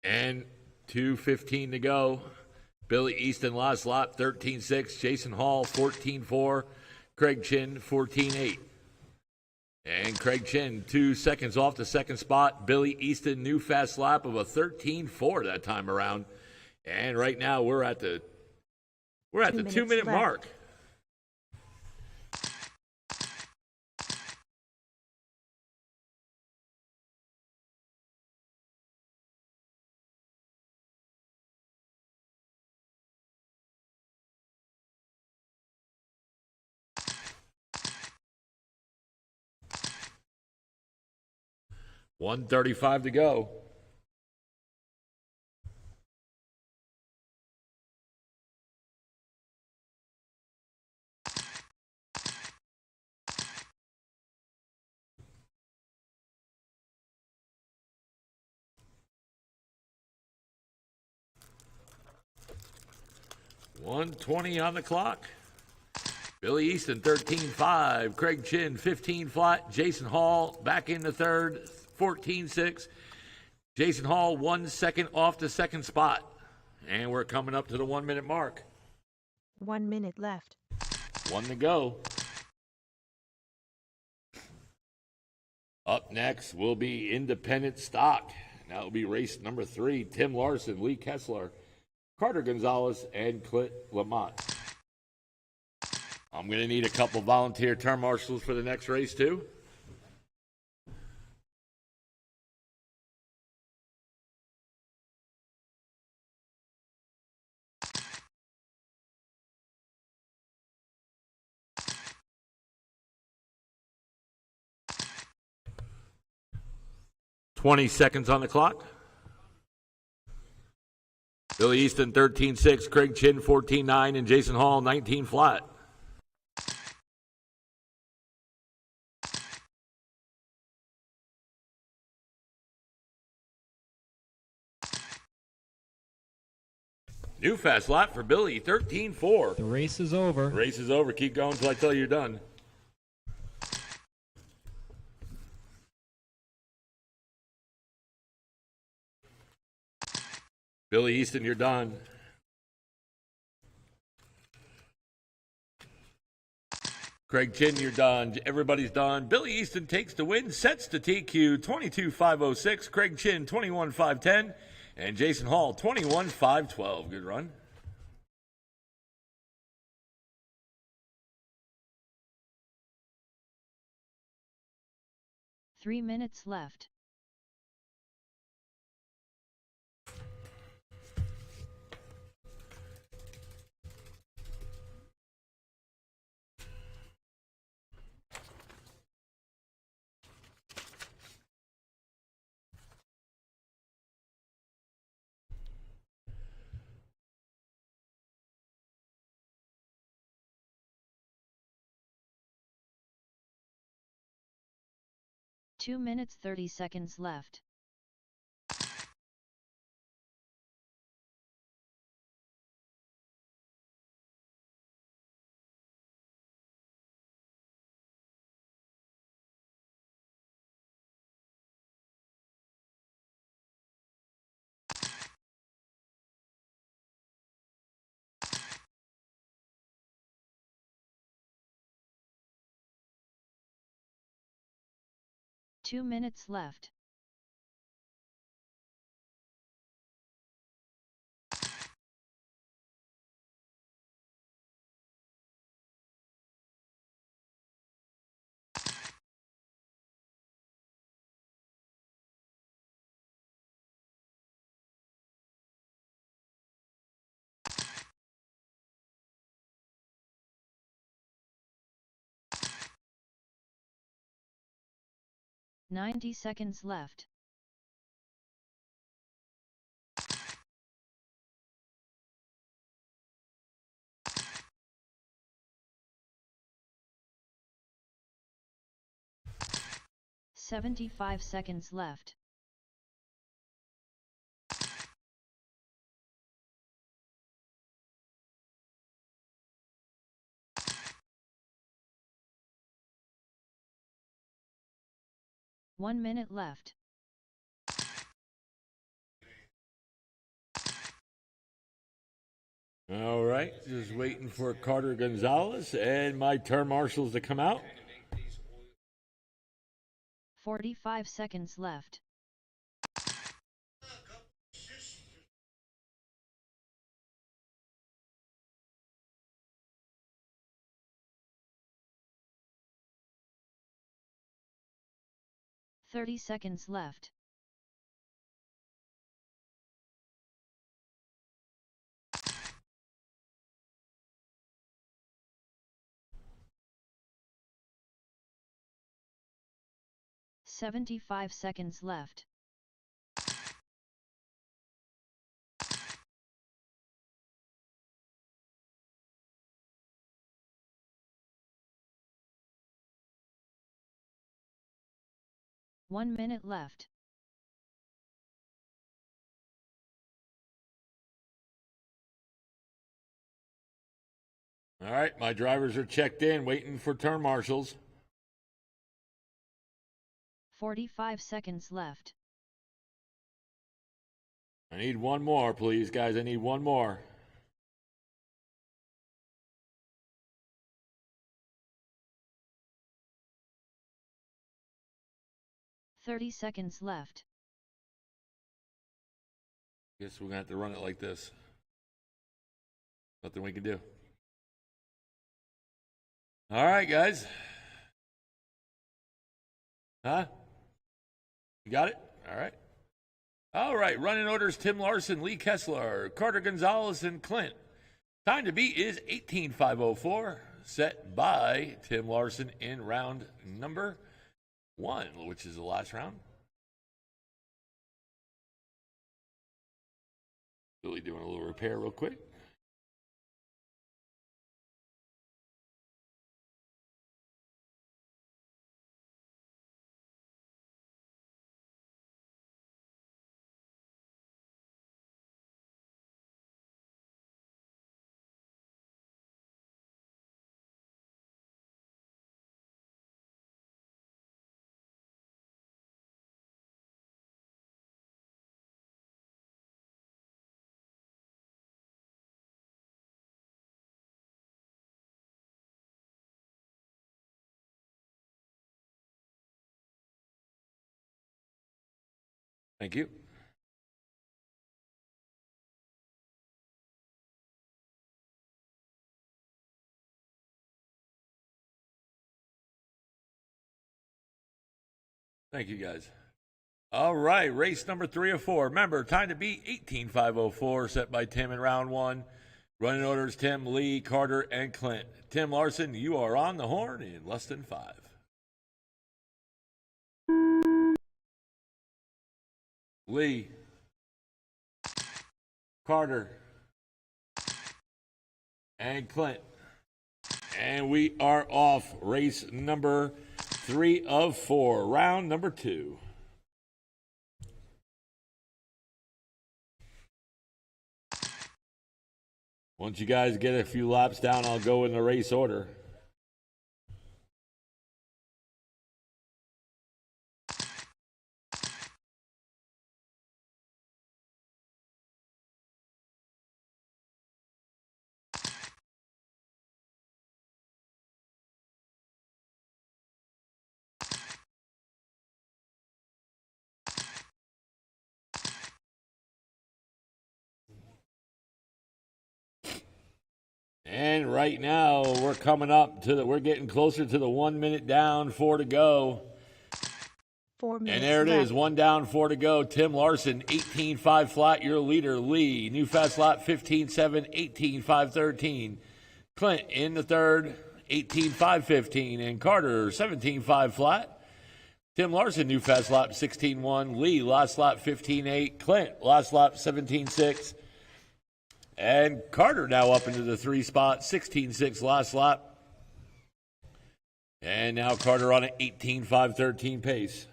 And 2:15 to go. Billy Easton last lap, 13-6. Jason Hall, 14-4. Craig Chin, 14-8. And Craig Chin, 2 seconds off the second spot. Billy Easton, new fast lap of a 13-4 that time around. And right now we're at the 2-minute left. mark. $1:35 to go. $1:20 on the clock. Billy Easton, 13-5. Craig Chin, 15 flat. Jason Hall back in the third, 14-6. Jason Hall, 1 second off the second spot. And we're coming up to the 1-minute mark. 1 minute left. 1 to go. Up next will be independent stock. That will be race number 3. Tim Larson, Lee Kessler, Carter Gonzalez, and Clint Lamont. I'm going to need a couple volunteer term marshals for the next race, too. $20 seconds on the clock. Billy Easton, 13-6. Craig Chin, 14-9. And Jason Hall, 19 flat. New fast lap for Billy, 13-4. The race is over. Race is over. Keep going until I tell you you're done. Billy Easton, you're done. Craig Chin, you're done. Everybody's done. Billy Easton takes the win, sets the TQ 22.506. Craig Chin 21.510. And Jason Hall 21.512. Good run. Three minutes left. Two minutes 30 seconds left. Two minutes left. 90 seconds left. "75 seconds left. "1 minute left. All right, just waiting for Carter Gonzalez and my turn marshals to come out. 45 seconds left. "30 seconds left. "75 seconds left. "1 minute left. All right, my drivers are checked in, waiting for turn marshals. 45 seconds left. I need one more, please, guys. I need one more. "30 seconds left. Guess we're going to have to run it like this. Nothing we can do. All right, guys. Huh? You got it? All right. All right, running orders: Tim Larson, Lee Kessler, Carter Gonzalez, and Clint. Time to beat is 18,504, set by Tim Larson in round number 1, which is the last round. Billy doing a little repair real quick. Thank you. Thank you, guys. All right, race number 3 of 4. Remember, time to beat 18,504, set by Tim in round 1. Running orders: Tim, Lee, Carter, and Clint. Tim Larson, you are on the horn in less than 5. Lee, Carter, and Clint. And we are off. Race number 3 of 4, round number 2. Once you guys get a few laps down, I'll go in the race order. And right now, we're coming up to we're getting closer to the 1 minute down, 4 to go. 4 minutes And there it left. is, 1 down, 4 to go. Tim Larson, 18.5 flat, your leader. Lee, new fast lap, 15.7, 18.5, 13. Clint in the third, 18.5, 15. And Carter, 17.5 flat. Tim Larson, new fast lap 16-1. Lee, last lap 15-8. Clint, last lap 17-6. And Carter now up into the 3 spot, 16-6 last lap. And now Carter on an 18-5-13 pace.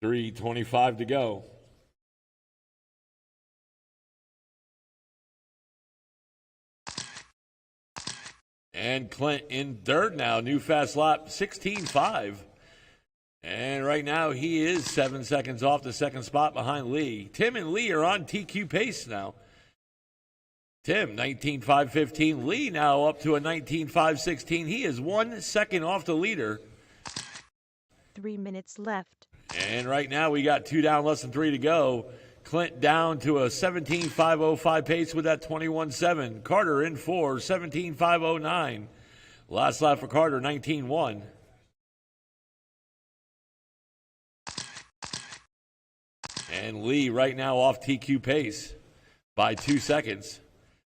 3:25 to go. And Clint in third now, new fast lap 16-5. And right now he is 7 seconds off the second spot behind Lee. Tim and Lee are on TQ pace now. Tim, 19.515. Lee now up to a 19.516. He is 1 second off the leader. 3 minutes left. And right now we got 2 down, less than 3 to go. Clint down to a 17.505 pace with that 21.7. Carter in 4, 17.509. Last lap for Carter, 19.1. And Lee right now off TQ pace by 2 seconds.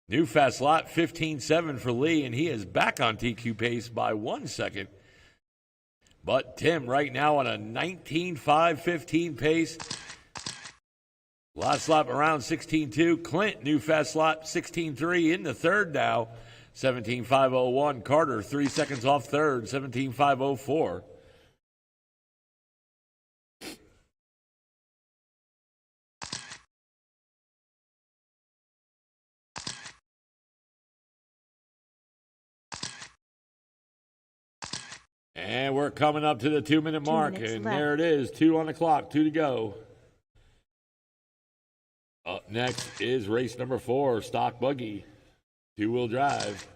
New fast lap 15.7 for Lee, and he is back on TQ pace by 1 second. But Tim right now on a 19.515 pace. Last lap around 16.2. Clint, new fast lap 16.3 in the third now. 17.501. Carter 3 seconds off third, 17.504. And we're coming up to the 2-minute mark, and there it is, 2 on the clock, 2 to go. Up next is race number 4, stock buggy, 2-wheel drive.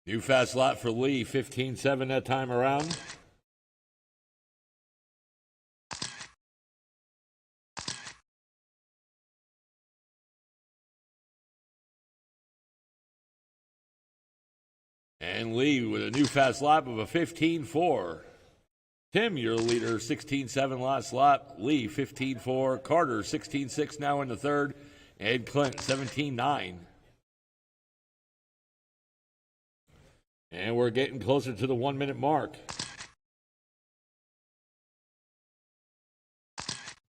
New fast lap for Lee, 15.7 that time around. And Lee with a new fast lap of a 15.4. Tim, your leader, 16.7 last lap. Lee, 15.4. Carter, 16.6 now in the third. And Clint, 17.9. And we're getting closer to the 1-minute mark.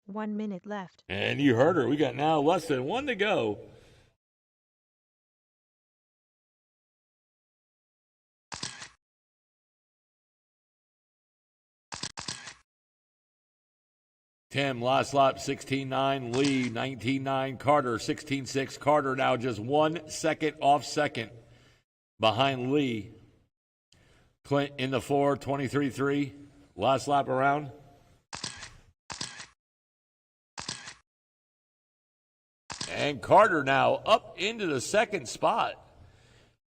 1 minute left. And you heard her. We got now less than 1 to go. Tim, last lap, 16.9. Lee, 19.9. Carter, 16.6. Carter now just 1 second off second behind Lee. Clint in the 4, 23.3. Last lap around. And Carter now up into the second spot.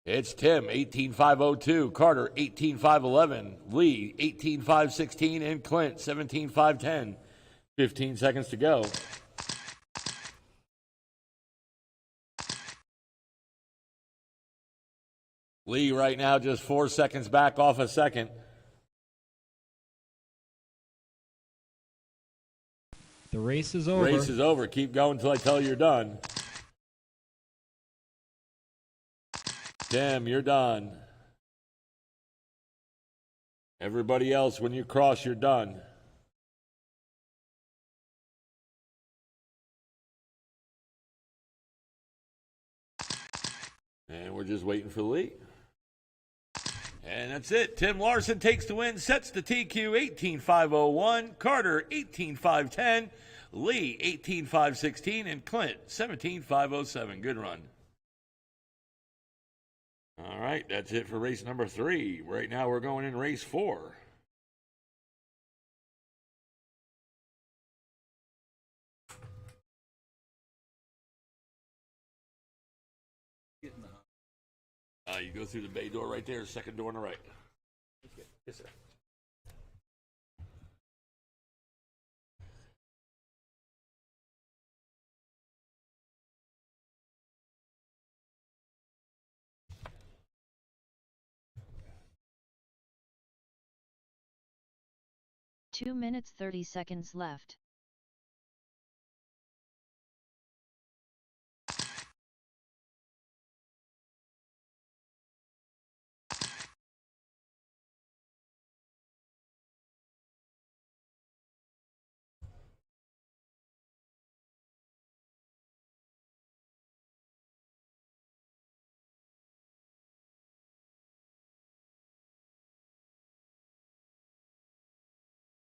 It's Tim, 18.502. Carter, 18.511. Lee, 18.516. And Clint, 17.510. 15 seconds to go. Lee right now just 4 seconds back off a second. The race is over. Race is over. Keep going until I tell you you're done. Tim, you're done. Everybody else, when you cross, you're done. And we're just waiting for Lee. And that's it. Tim Larson takes the win, sets the TQ 18.501. Carter 18.510. Lee 18.516. And Clint 17.507. Good run. All right, that's it for race number 3. Right now we're going in race 4. You go through the bay door right there, second door on the right. Yes, sir. 2 minutes 30 seconds left.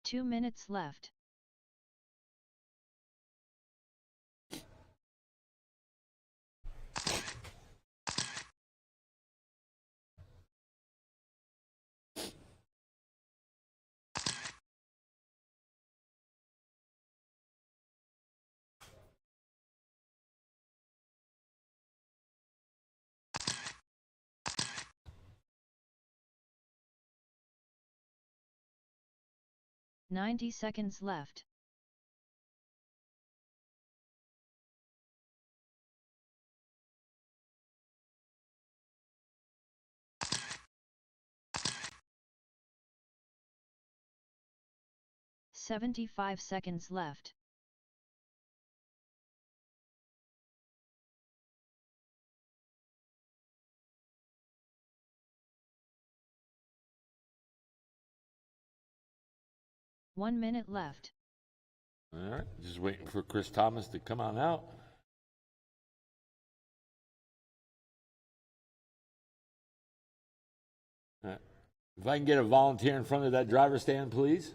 Two minutes left. "90 seconds left. "75 seconds left. "1 minute left. All right, just waiting for Chris Thomas to come on out. All right. If I can get a volunteer in front of that driver stand, please.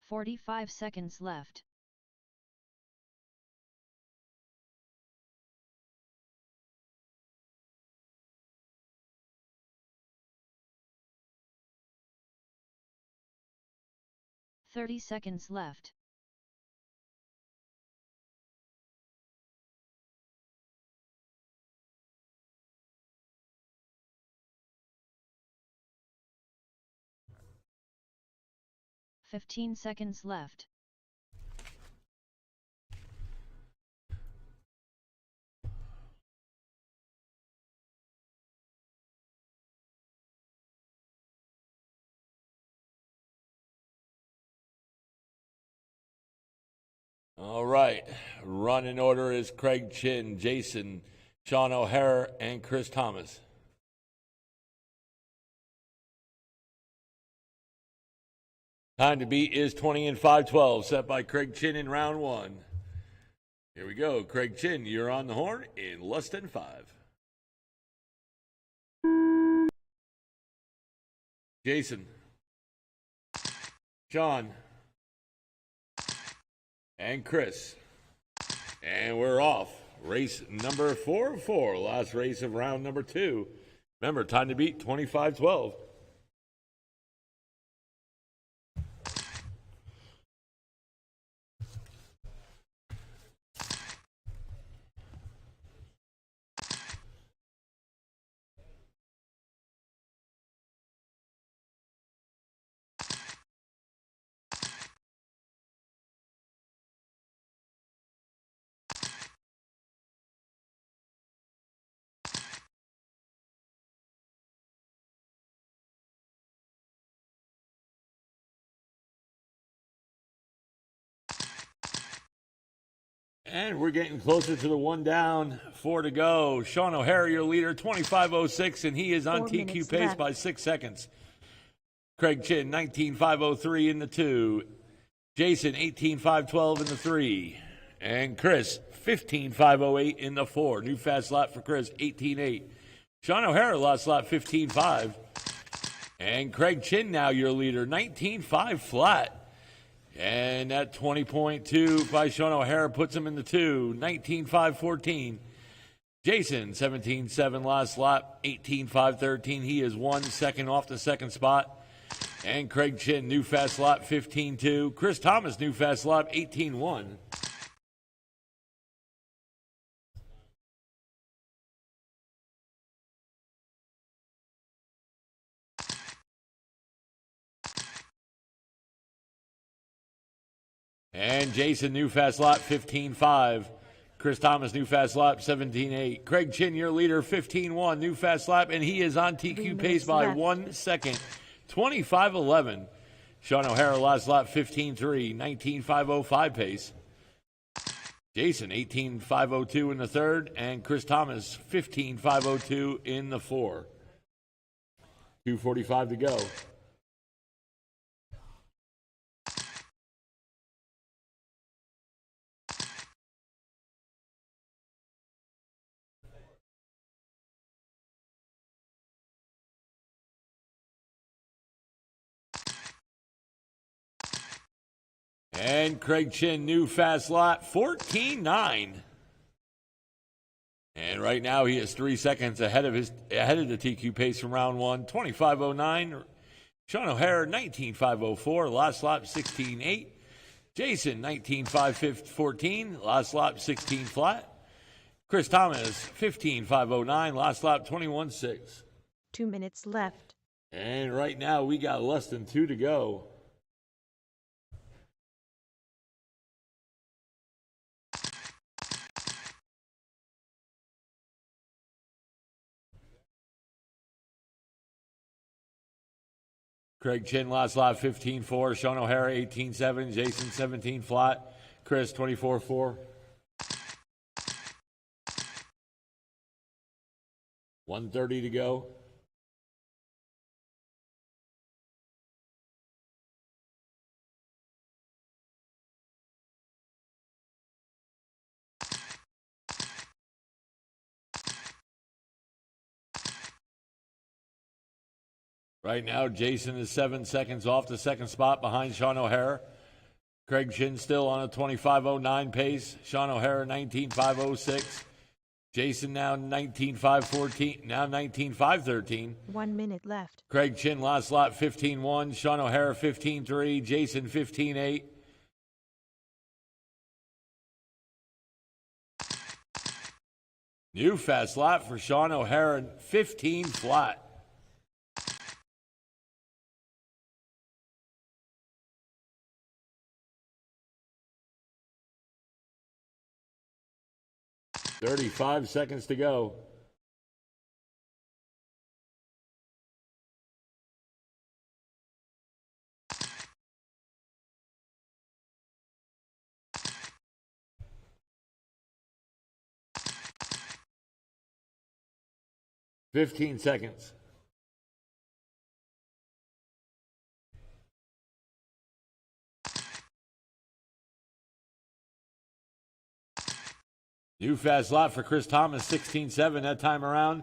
45 seconds left. "30 seconds left. "15 seconds left. All right. Running order is Craig Chin, Jason, Sean O'Hara, and Chris Thomas. Time to beat is 20 and 5:12, set by Craig Chin in round one. Here we go. Craig Chin, you're on the horn in less than 5. Jason, Sean, and Chris. And we're off. Race number 4 of 4. Last race of round number 2. Remember, time to beat 25-12. And we're getting closer to the one down, 4 to go. Sean O'Hara, your leader, 25.06, and he is on 4 TQ minutes pace left. by 6 seconds. Craig Chin, 19.503 in the 2. Jason, 18.512 in the 3. And Chris, 15.508 in the 4. New fast lap for Chris, 18.8. Sean O'Hara lost lap 15.5. And Craig Chin now your leader, 19.5 flat. And that 20.2 by Sean O'Hara puts him in the 2, 19.514. Jason, 17.7 last lap, 18.513. He is 1 second off the second spot. And Craig Chin, new fast lap, 15.2. Chris Thomas, new fast lap, 18.1. And Jason, new fast lap, 15.5. Chris Thomas, new fast lap, 17.8. Craig Chin, your leader, 15.1, new fast lap, and he is on 3 TQ pace minutes by left. 1 second, 25.11. Sean O'Hara, last lap 15.3, 19.505 pace. Jason, 18.502 in the third, and Chris Thomas, 15.502 in the four. 2:45 to go. And Craig Chin, new fast lap, 14.9. And right now he is 3 seconds ahead of the TQ pace from round one, 25.09. Sean O'Hara, 19.504, last lap 16.8. Jason, 19.514, last lap 16 flat. Chris Thomas, 15.509, last lap 21.6. 2 minutes left. And right now we got less than 2 to go. Craig Chin, last lap 15.4. Sean O'Hara, 18.7. Jason, 17 flat. Chris, 24.4. 1:30 to go. Right now, Jason is 7 seconds off the second spot behind Sean O'Hara. Craig Chin still on a 25.09 pace. Sean O'Hara, 19.506. Jason now 19.514. Now 19.513. 1 minute left. Craig Chin, last lap 15.1. Sean O'Hara, 15.3. Jason, 15.8. New fast lap for Sean O'Hara, 15 flat. $35 seconds to go. $15 seconds. New fast lap for Chris Thomas, 16.7 that time around.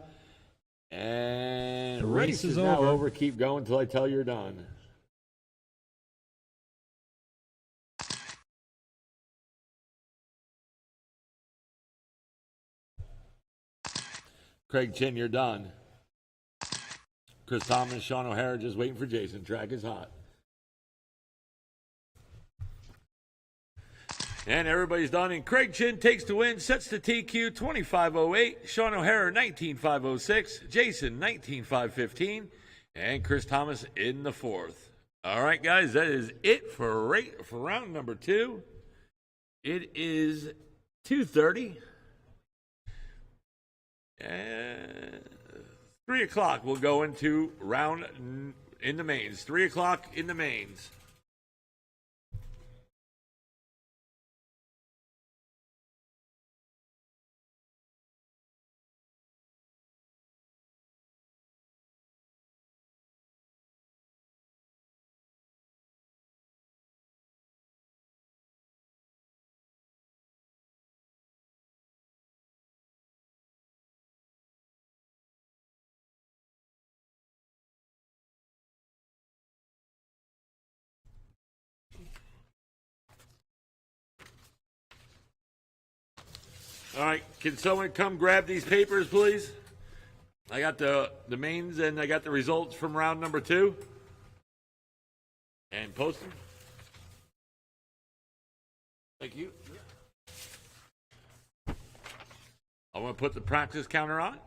And The race is now over. over. Keep going until I tell you you're done. Craig Chin, you're done. Chris Thomas, Sean O'Hara just waiting for Jason. Track is hot. And everybody's done. And Craig Chin takes the win, sets the TQ 25.08. Sean O'Hara 19.506. Jason 19.515. And Chris Thomas in the fourth. All right, guys, that is it for round number 2. It is 2:30. And 3 o'clock, we'll go into round in the mains. 3 o'clock in the mains. All right, can someone come grab these papers, please? I got the mains and I got the results from round number 2. And post them. Thank you. I want to put the practice counter on.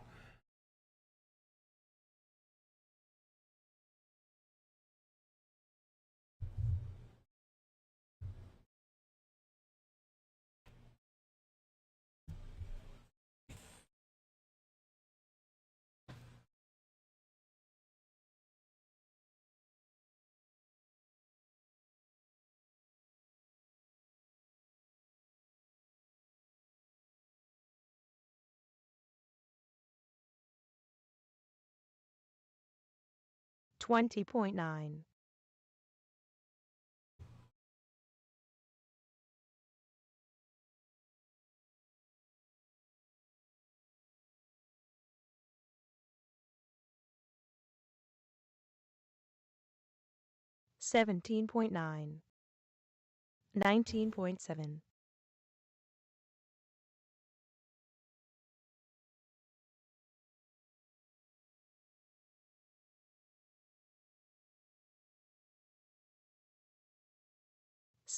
20.9. 17.9. 19.7.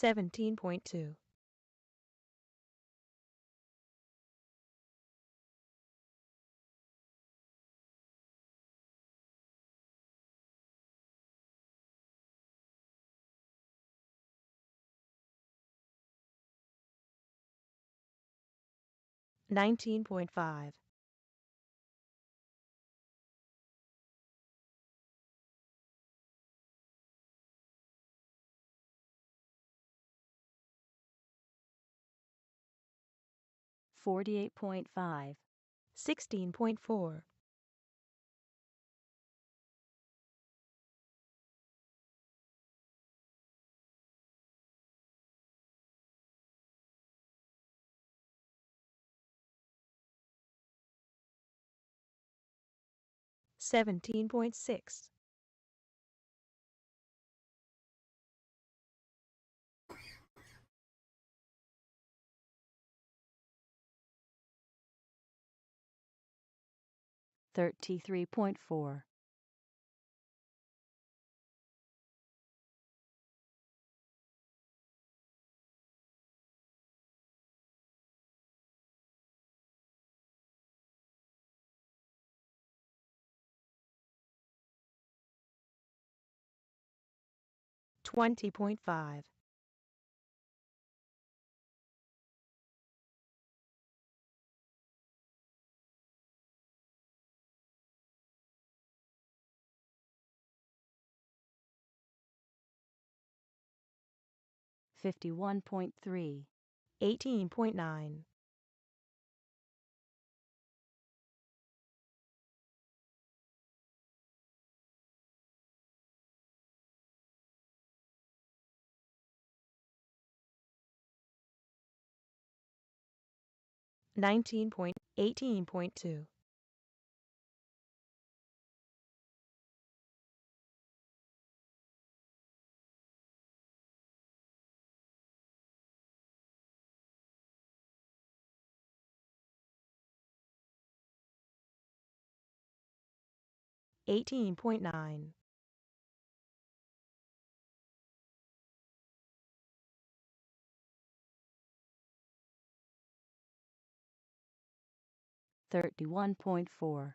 17.2. 19.5. 48.5. 16.4. 17.6. 33.4. 20.5. 51.3. 18.9. 18.2. 18.9. 31.4.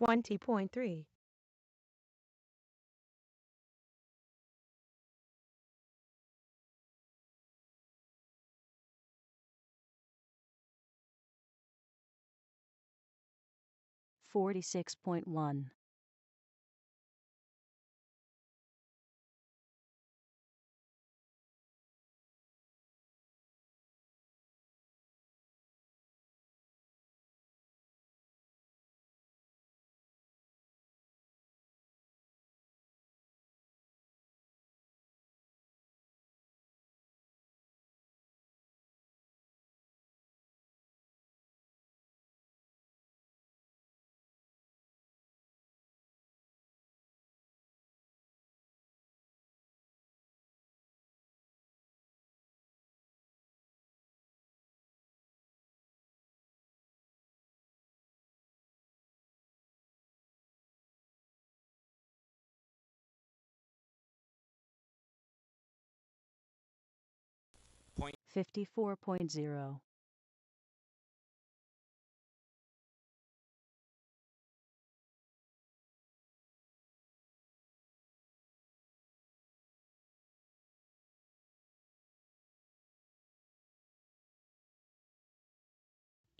20.3. 46.1. 54.0.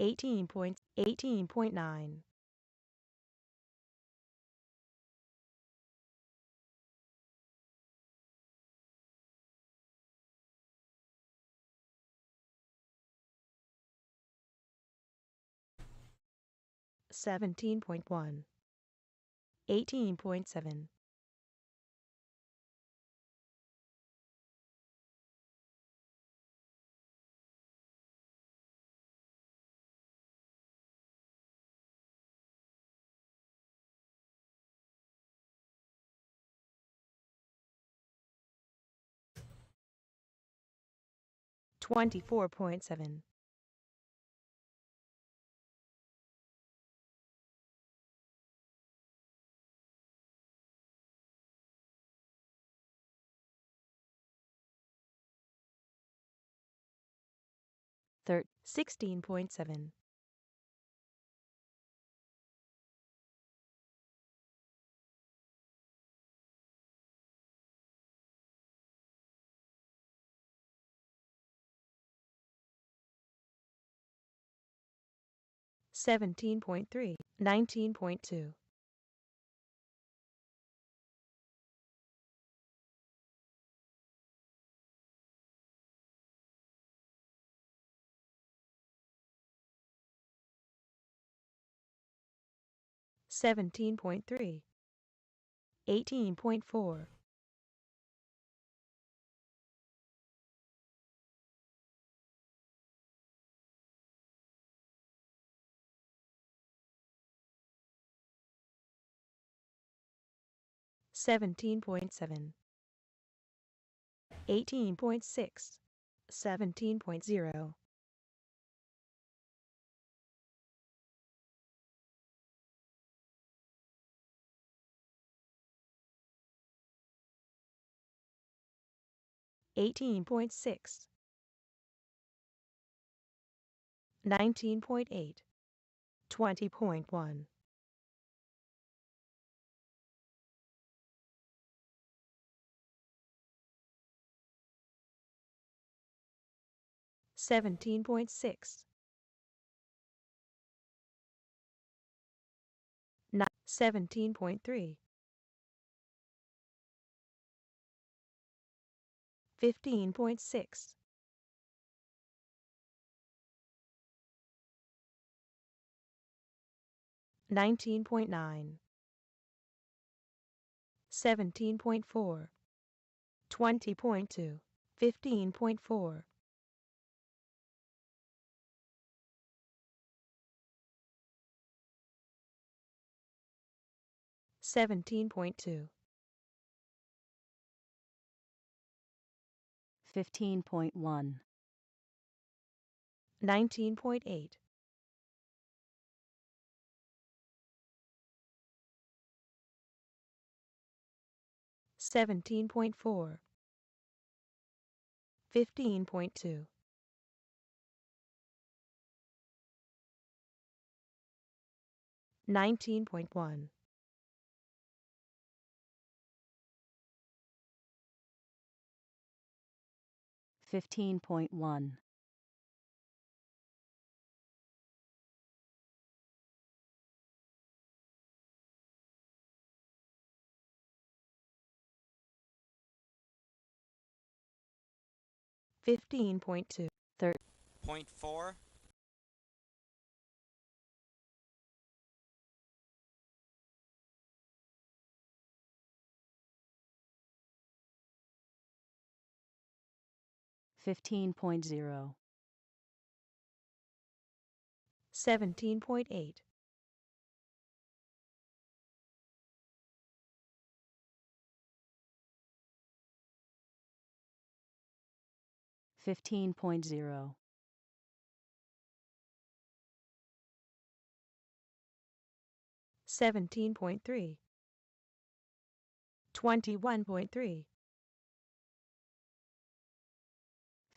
18.9. 17.1, 18.7, 24.7, 16.7, 17.3, 19.2, 17.3, 18.4, 17.7, 18.6, 17.0, 18.6, 19.8, 20.1, 17.6, 17.3, 15.6, 19.9, 17.4, 20.2, 15.4, 17.2, 15.1, 19.8, 17.4, 15.2, 19.1, 15.1, 15.2, 0.4, 15.0, 17.8, 15.0, 17.3, 21.3,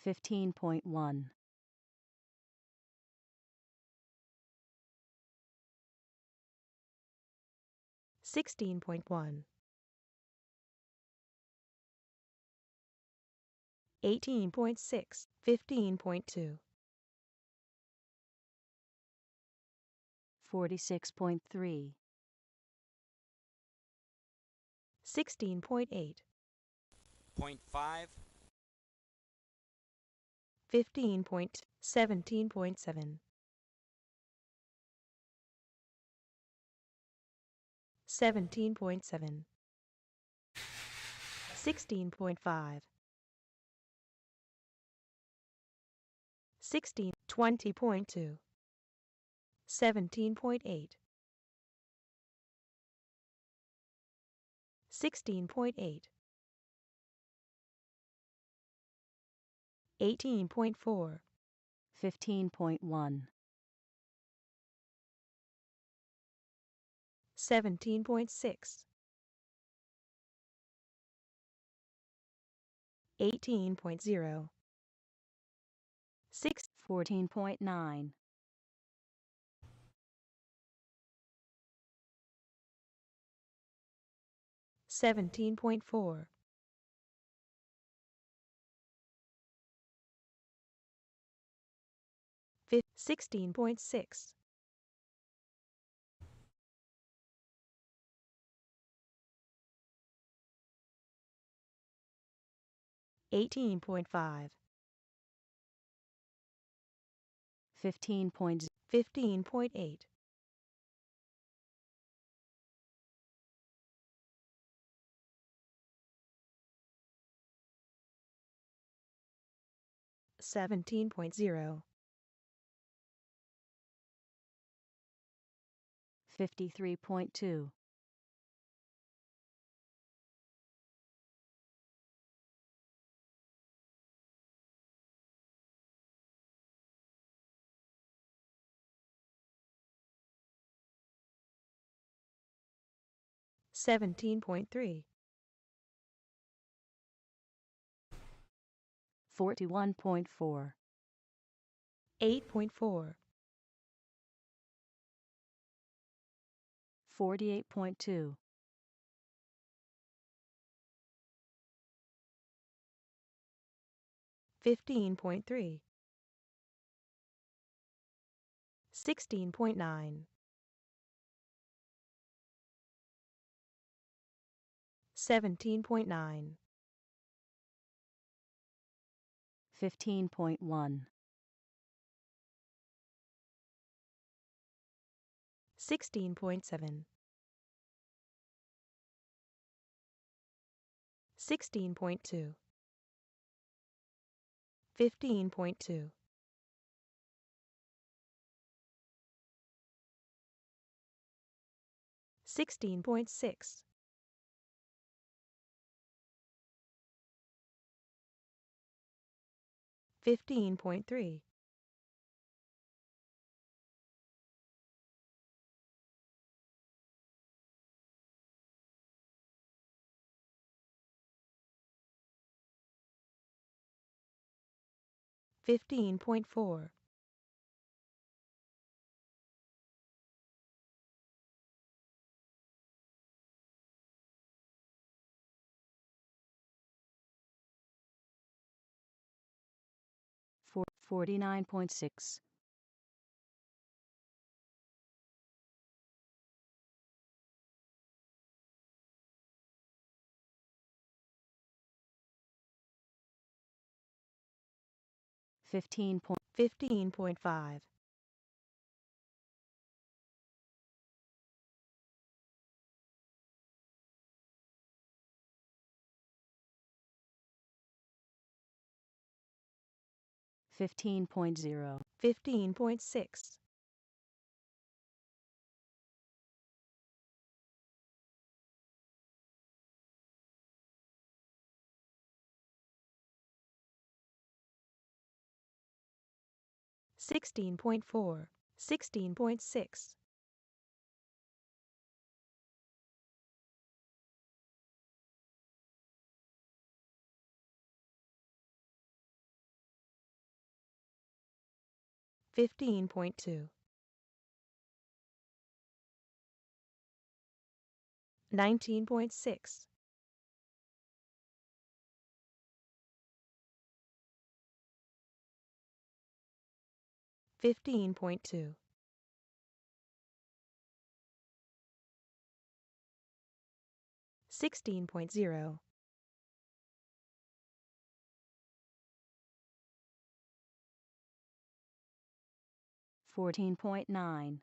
15.1, 16.1, 18.6, 15.2, 46.3, 16.8, 0.5, 15.17.7, 17.7, 16.5, 16, 20.2, 17.8, 16.8, 18.4, 15.1, 17.6, 18.0, 6, 14.9, 17.4, 16.6, 18.5, 15.0, 15.8, 17.0, 53.2, 17.3, 41.4, 8.4, 48.2, 15.3, 16.9, 17.9, 15.1, 16.7, 16.2, 15.2, 16.6, 15.3, 15.4, 49.6, 15.5, 15.0, 15.6, 16.4, 16.6, 15.2, 19.6, 15.2, 16.0, .9,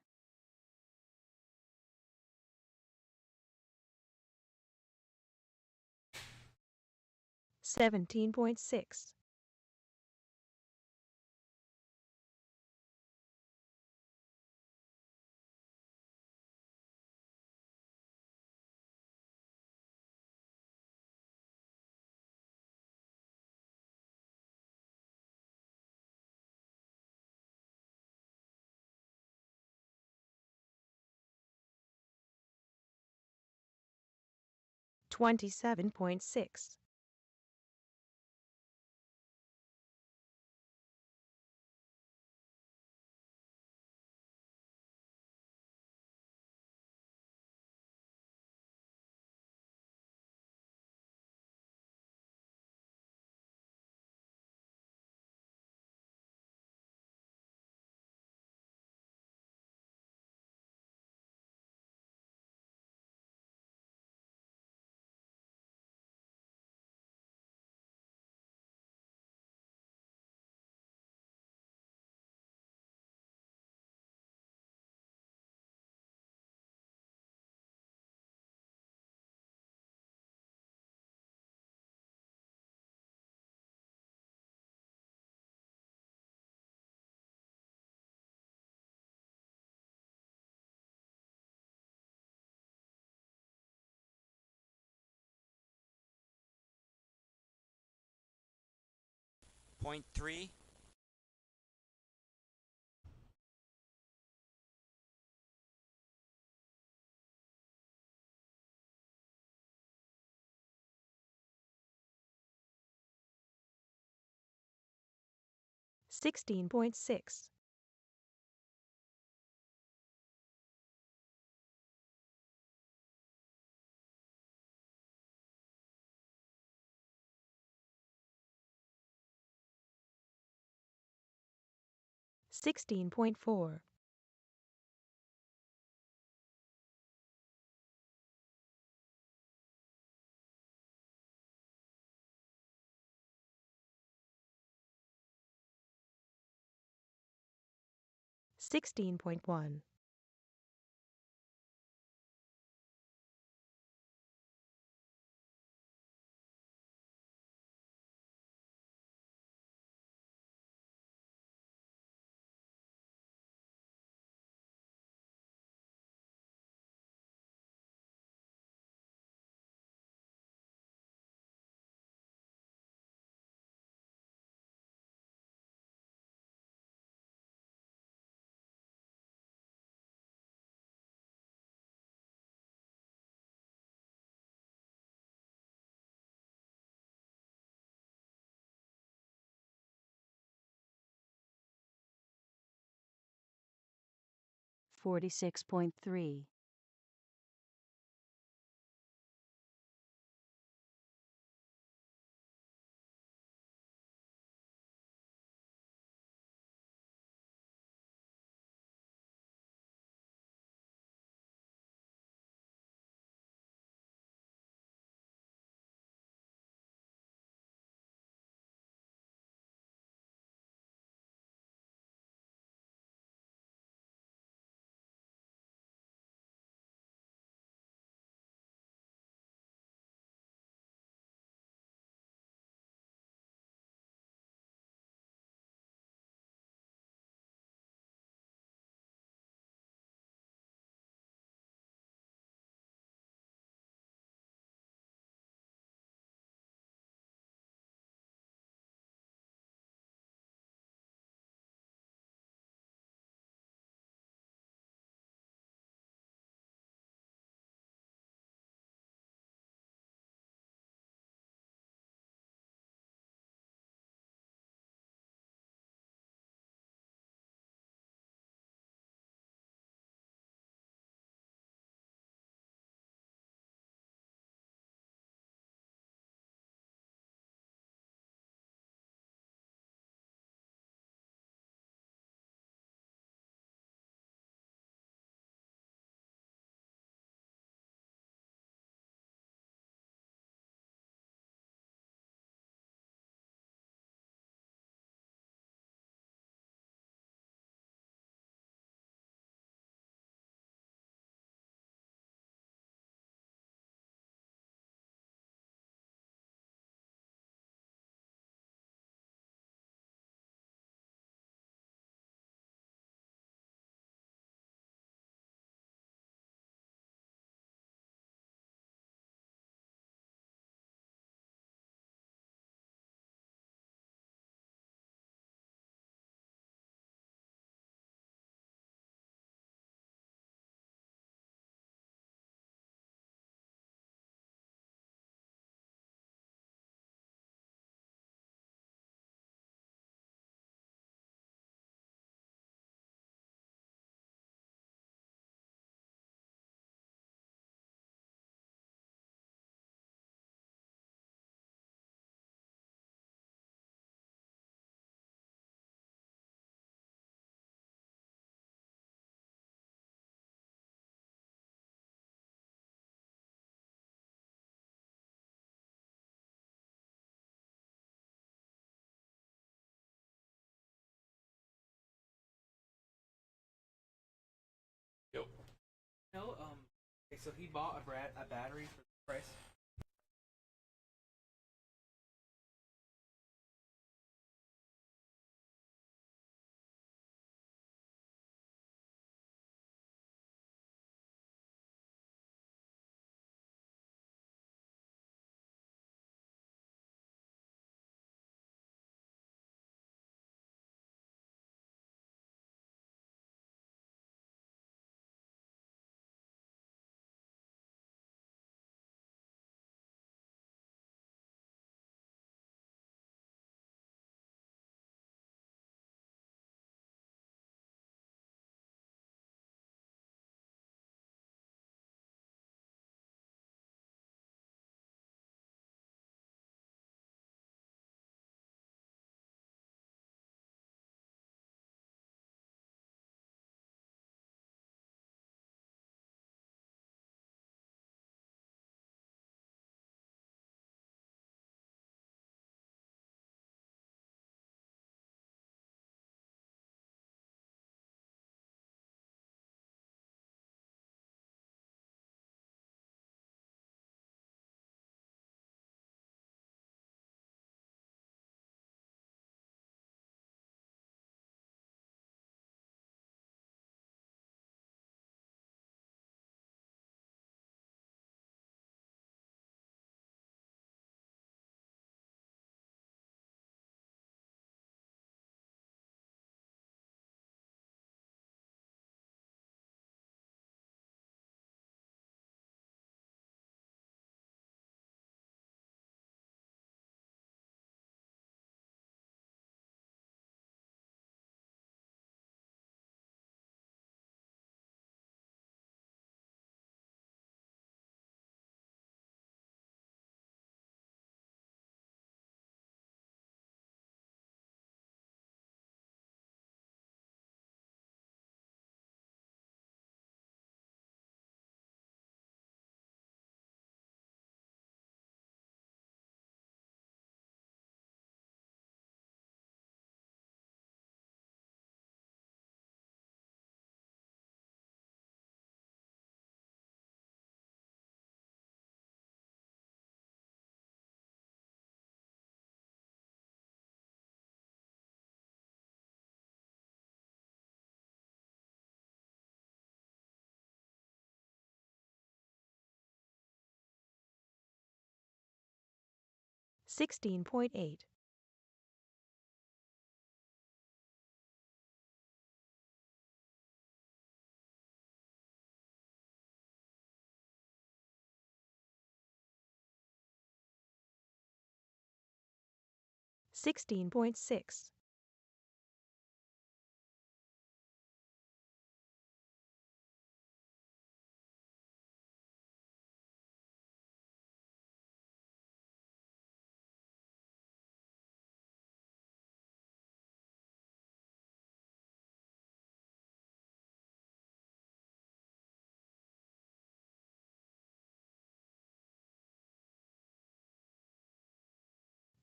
17.6, 27.6, .3, 16.6, 16.4, 16.1, $46.3, Okay, so he bought a battery for the price. Sixteen point eight. 16.6.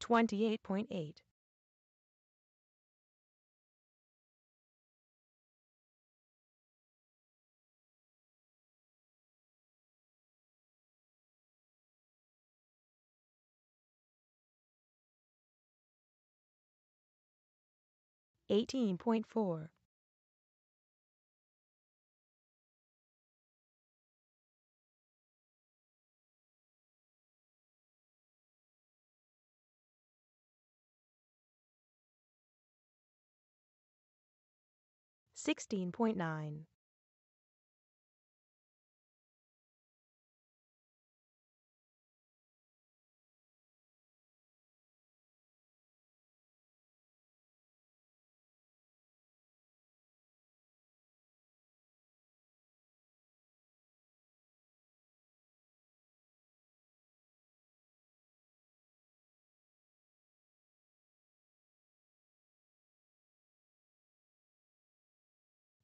28.8. 18.4. 16.9.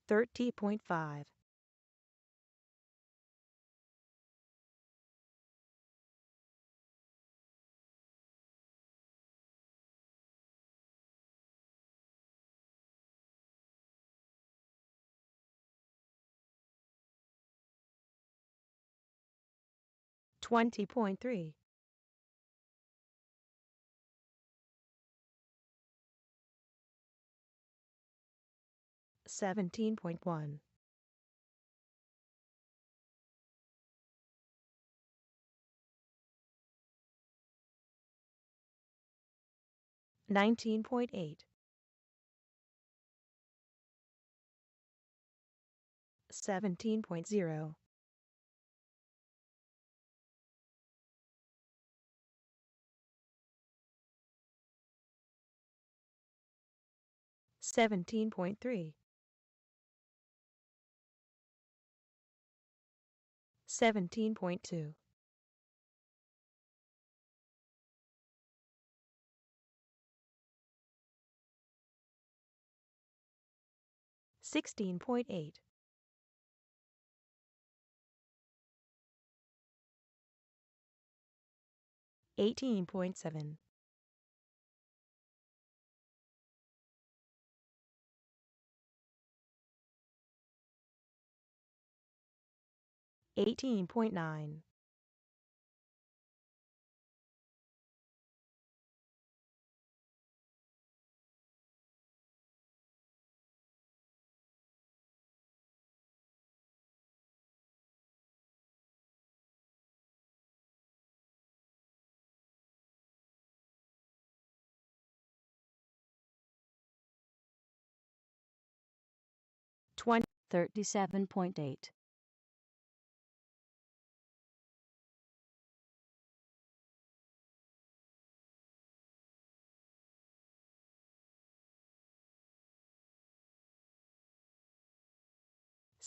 Thirty point five. 20.3. 17.1. 19.8. 17.0. 17.3. 17.2. 16.8. 18.7. 18.9. 37.8.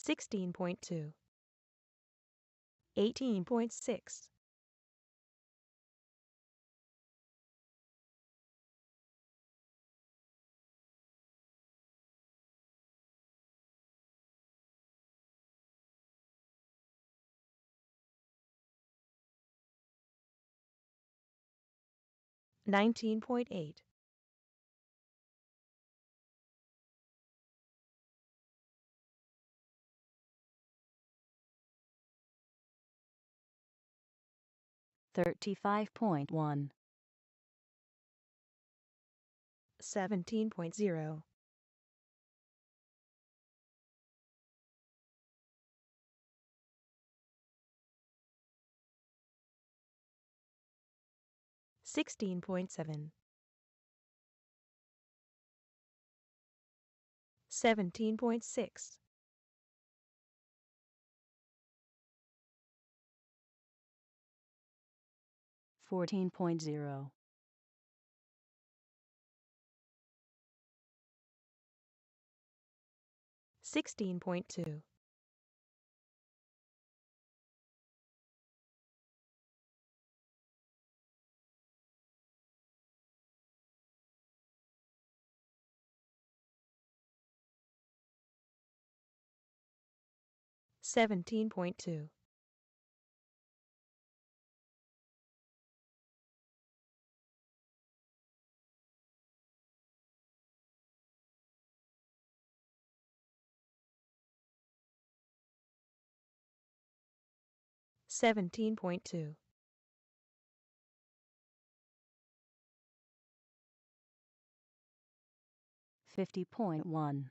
16.2. 18.6. 19.8. 35.1. 17.0. 16.7. 17.6. 14.0. 16.2. 17.2. 17.2. 50.1.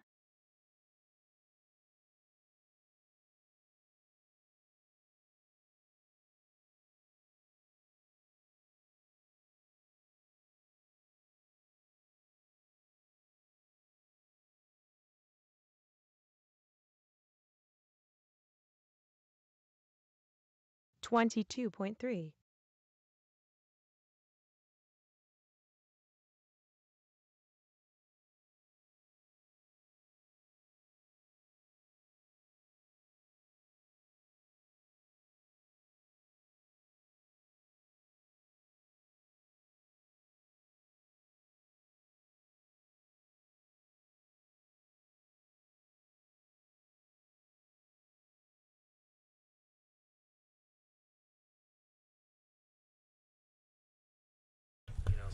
22.3.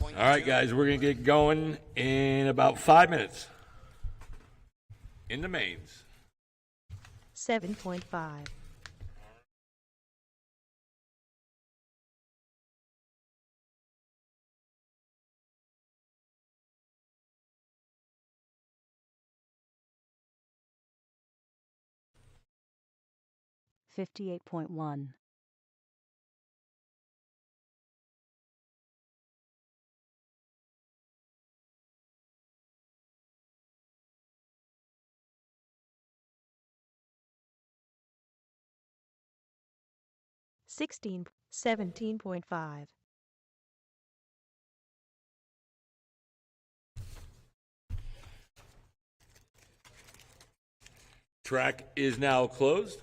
Point All right, two. guys, we're going to get going in about 5 minutes. In the mains. 7.5. 58.1. Sixteen. 17.5. Track is now closed.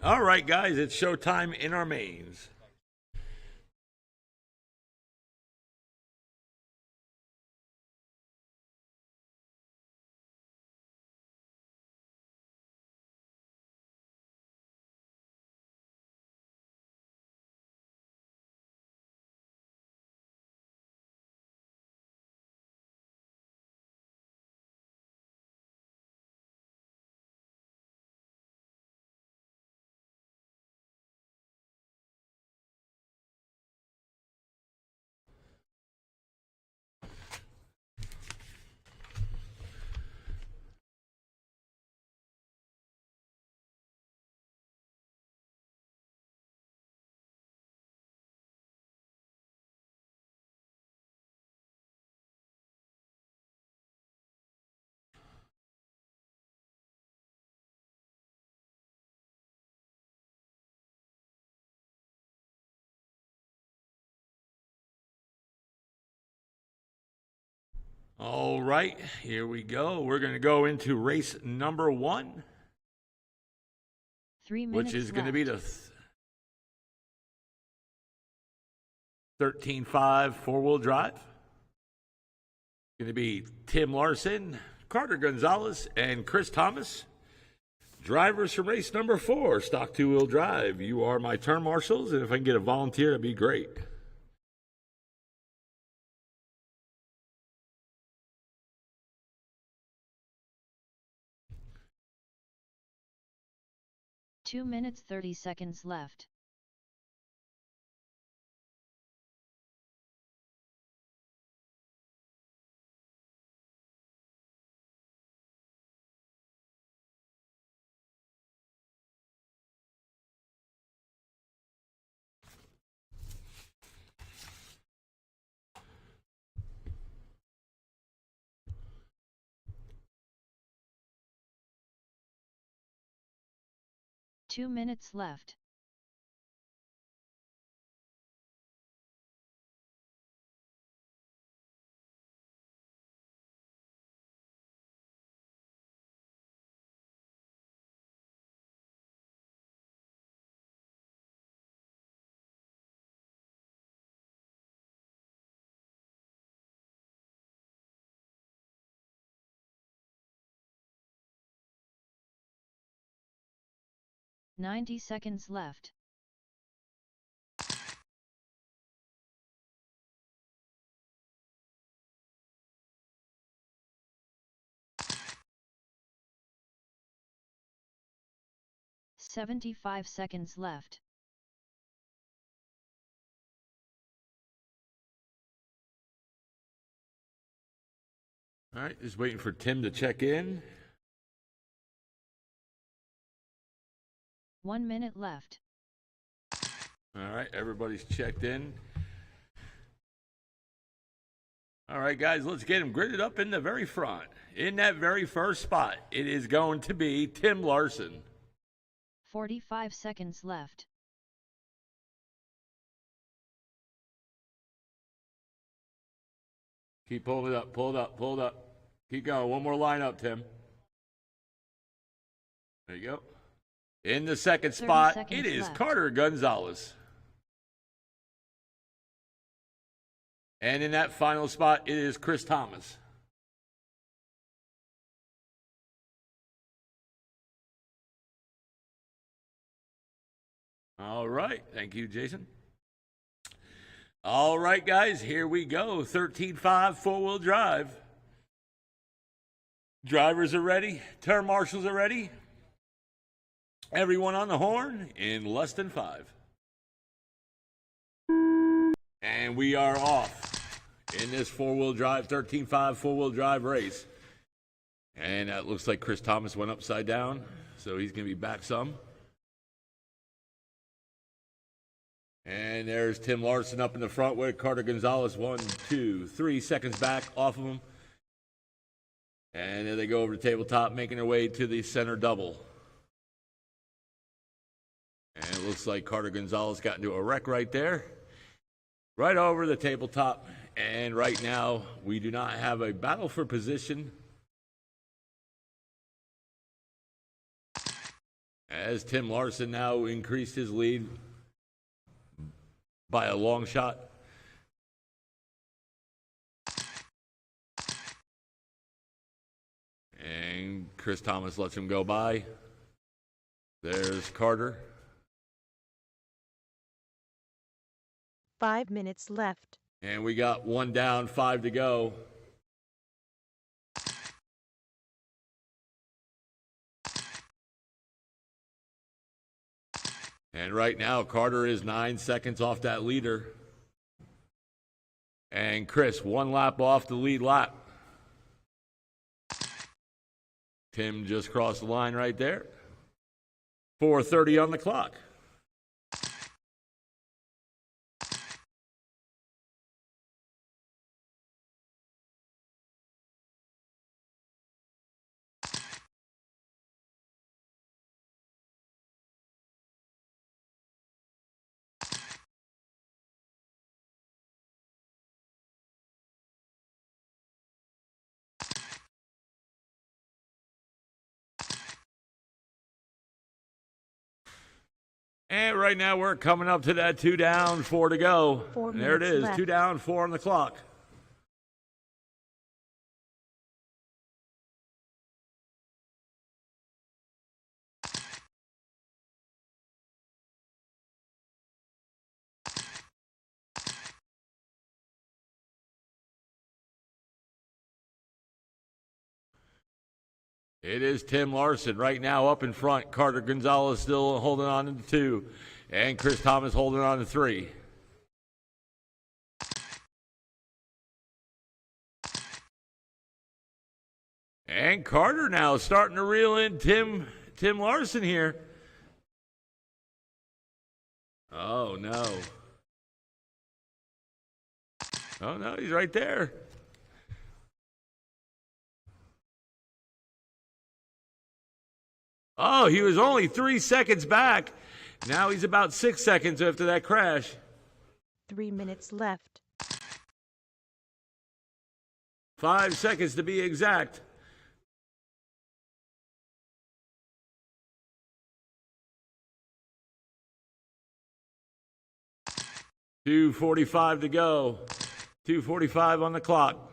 All right, guys, it's showtime in our mains. All right, here we go. We're going to go into race number 1, 3 minutes which is left. going to be the 13.5 four-wheel drive. Going to be Tim Larson, Carter Gonzalez, and Chris Thomas. Drivers from race number 4, stock two-wheel drive. You are my turn marshals, and if I can get a volunteer, that'd be great. Two minutes 30 seconds left. Two minutes left. Ninety seconds left. $75 seconds left. All right, just waiting for Tim to check in. 1 minute left. All right, everybody's checked in. All right, guys, let's get him gridded up in the very front. In that very first spot, it is going to be Tim Larson. 45 seconds left. Keep pulling it up, pull it up, pull it up. Keep going. One more line up, Tim. There you go. In the second 30 spot, seconds it is left. Carter Gonzalez. And in that final spot, it is Chris Thomas. All right. Thank you, Jason. All right, guys, here we go. 13.5 four-wheel drive. Drivers are ready. Turn marshals are ready. Everyone on the horn in less than 5. And we are off in this four-wheel drive, 13.5 four-wheel drive race. And it looks like Chris Thomas went upside down, so he's going to be back some. And there's Tim Larson up in the front with Carter Gonzalez 1, 2, 3 seconds back off of him. And then they go over to tabletop, making their way to the center double. And it looks like Carter Gonzalez got into a wreck right there. Right over the tabletop. And right now, we do not have a battle for position. As Tim Larson now increased his lead by a long shot. And Chris Thomas lets him go by. There's Carter. 5 minutes left. And we got 1 down, 5 to go. And right now, Carter is 9 seconds off that leader. And Chris, 1 lap off the lead lap. Tim just crossed the line right there. 4:30 on the clock. And right now we're coming up to that 2 down, 4 to go. 4 And there it minutes is, left. 2 down, 4 on the clock. It is Tim Larson right now up in front. Carter Gonzalez still holding on to 2. And Chris Thomas holding on to 3. And Carter now starting to reel in Tim Larson here. Oh, no. Oh, no, he's right there. Oh, he was only 3 seconds back. Now he's about 6 seconds after that crash. 3 minutes left. 5 seconds to be exact. .245 to go. 2:45 on the clock.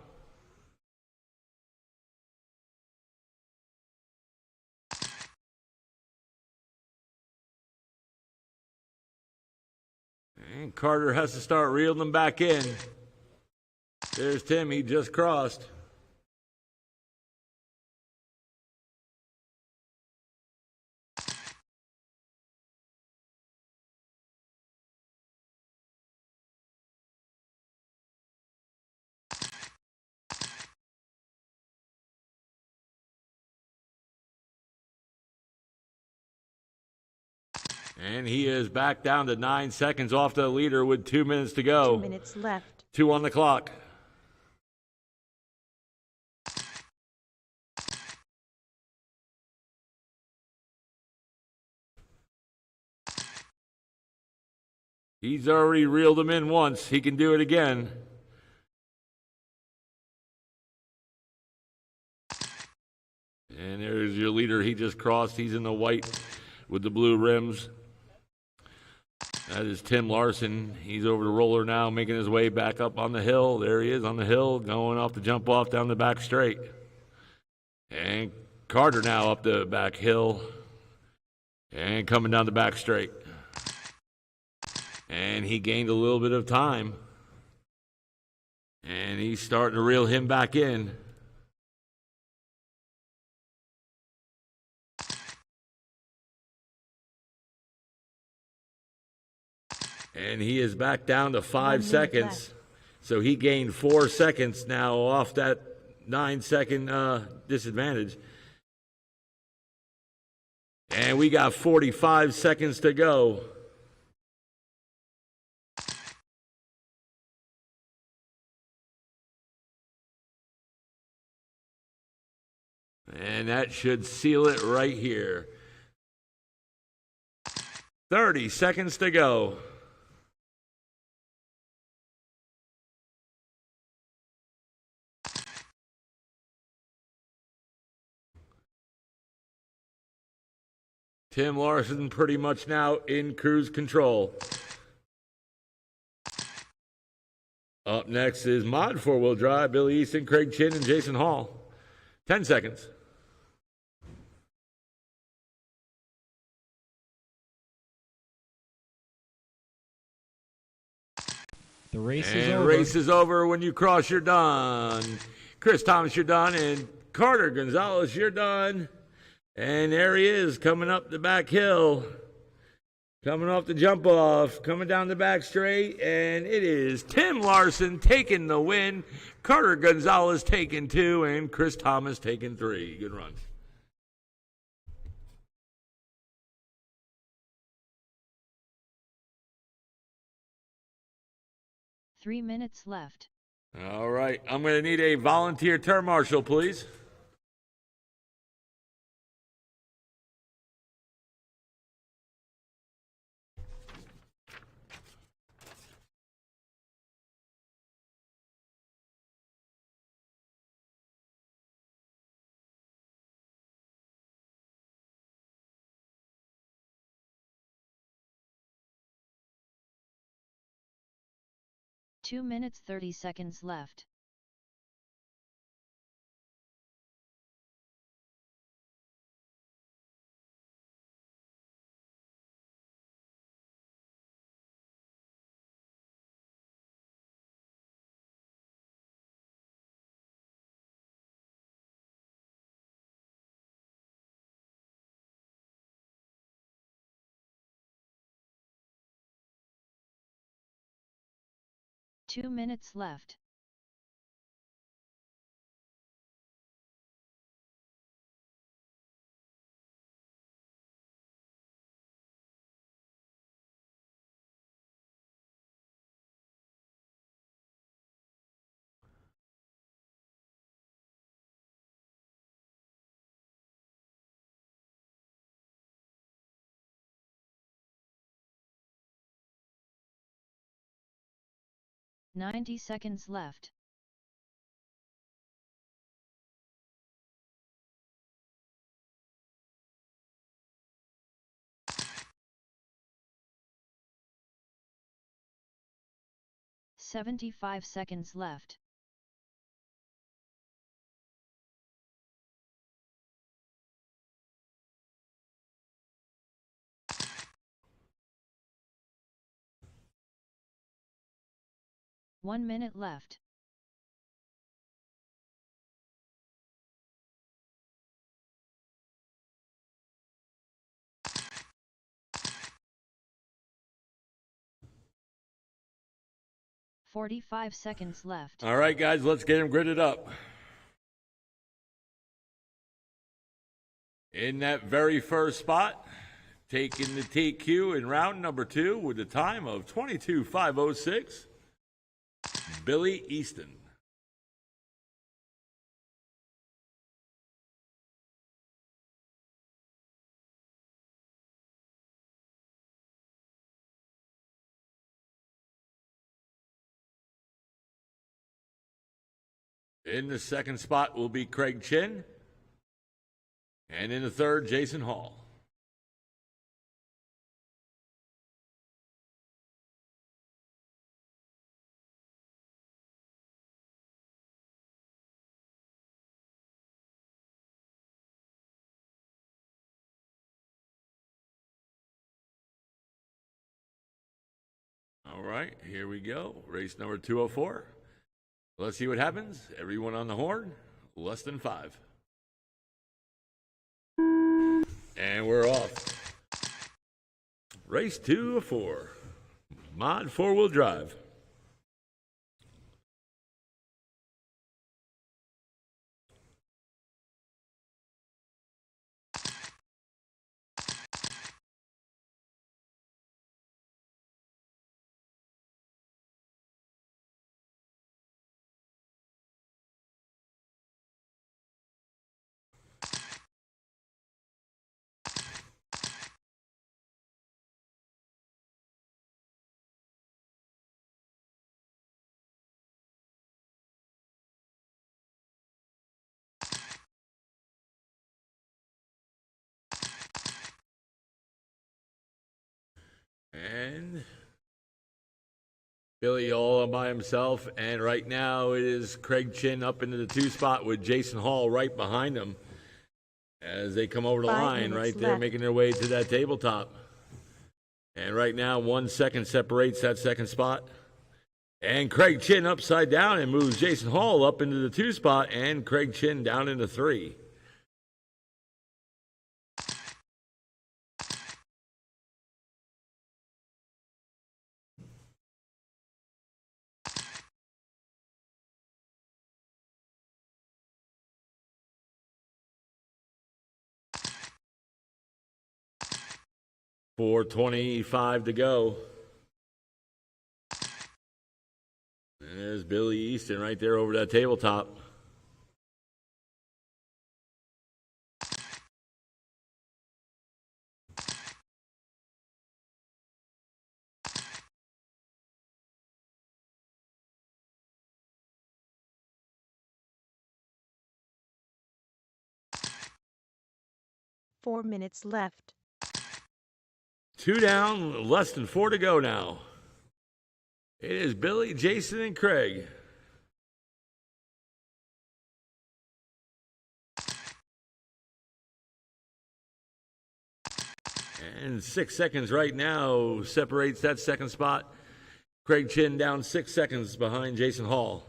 And Carter has to start reeling them back in. There's Tim, he just crossed. And he is back down to 9 seconds off the leader with 2 minutes to go. 2 minutes left. 2 on the clock. He's already reeled him in once. He can do it again. And there's your leader. He just crossed. He's in the white with the blue rims. That is Tim Larson. He's over the roller now, making his way back up on the hill. There he is on the hill, going off the jump off down the back straight. And Carter now up the back hill and coming down the back straight. And he gained a little bit of time. And he's starting to reel him back in. And he is back down to 5 1 minute seconds. left. So he gained 4 seconds now off that 9-second disadvantage. And we got 45 seconds to go. And that should seal it right here. 30 seconds to go. Tim Larson pretty much now in cruise control. Up next is Mod 4-Wheel Drive, Billy Easton, Craig Chin, and Jason Hall. 10 seconds. The race is And over. race is over. When you cross, you're done. Chris Thomas, you're done. And Carter Gonzalez, you're done. And there he is coming up the back hill. Coming off the jump off. Coming down the back straight. And it is Tim Larson taking the win. Carter Gonzalez taking 2. And Chris Thomas taking 3. Good run. Three minutes left. All right. I'm going to need a volunteer term marshal, please. Two minutes 30 seconds left. Two minutes left. Ninety seconds left. $75 seconds left. One minute left. $45 seconds left. All right, guys, let's get him gridded up. In that very first spot, taking the TQ in round number 2 with a time of 22.506, Billy Easton. In the second spot will be Craig Chin. And in the third, Jason Hall. All right, here we go. Race number 204. Let's see what happens. Everyone on the horn, less than 5. And we're off. Race 204. Mod 4-Wheel Drive. And Billy all by himself. And right now it is Craig Chin up into the 2 spot with Jason Hall right behind him as they come over the 5 line minutes right there, left. making their way to that tabletop. And right now 1 second separates that second spot. And Craig Chin upside down and moves Jason Hall up into the 2 spot and Craig Chin down into 3. .425 to go. And there's Billy Easton right there over that tabletop. Four minutes left. 2 down, less than 4 to go now. It is Billy, Jason, and Craig. And 6 seconds right now separates that second spot. Craig Chin down 6 seconds behind Jason Hall.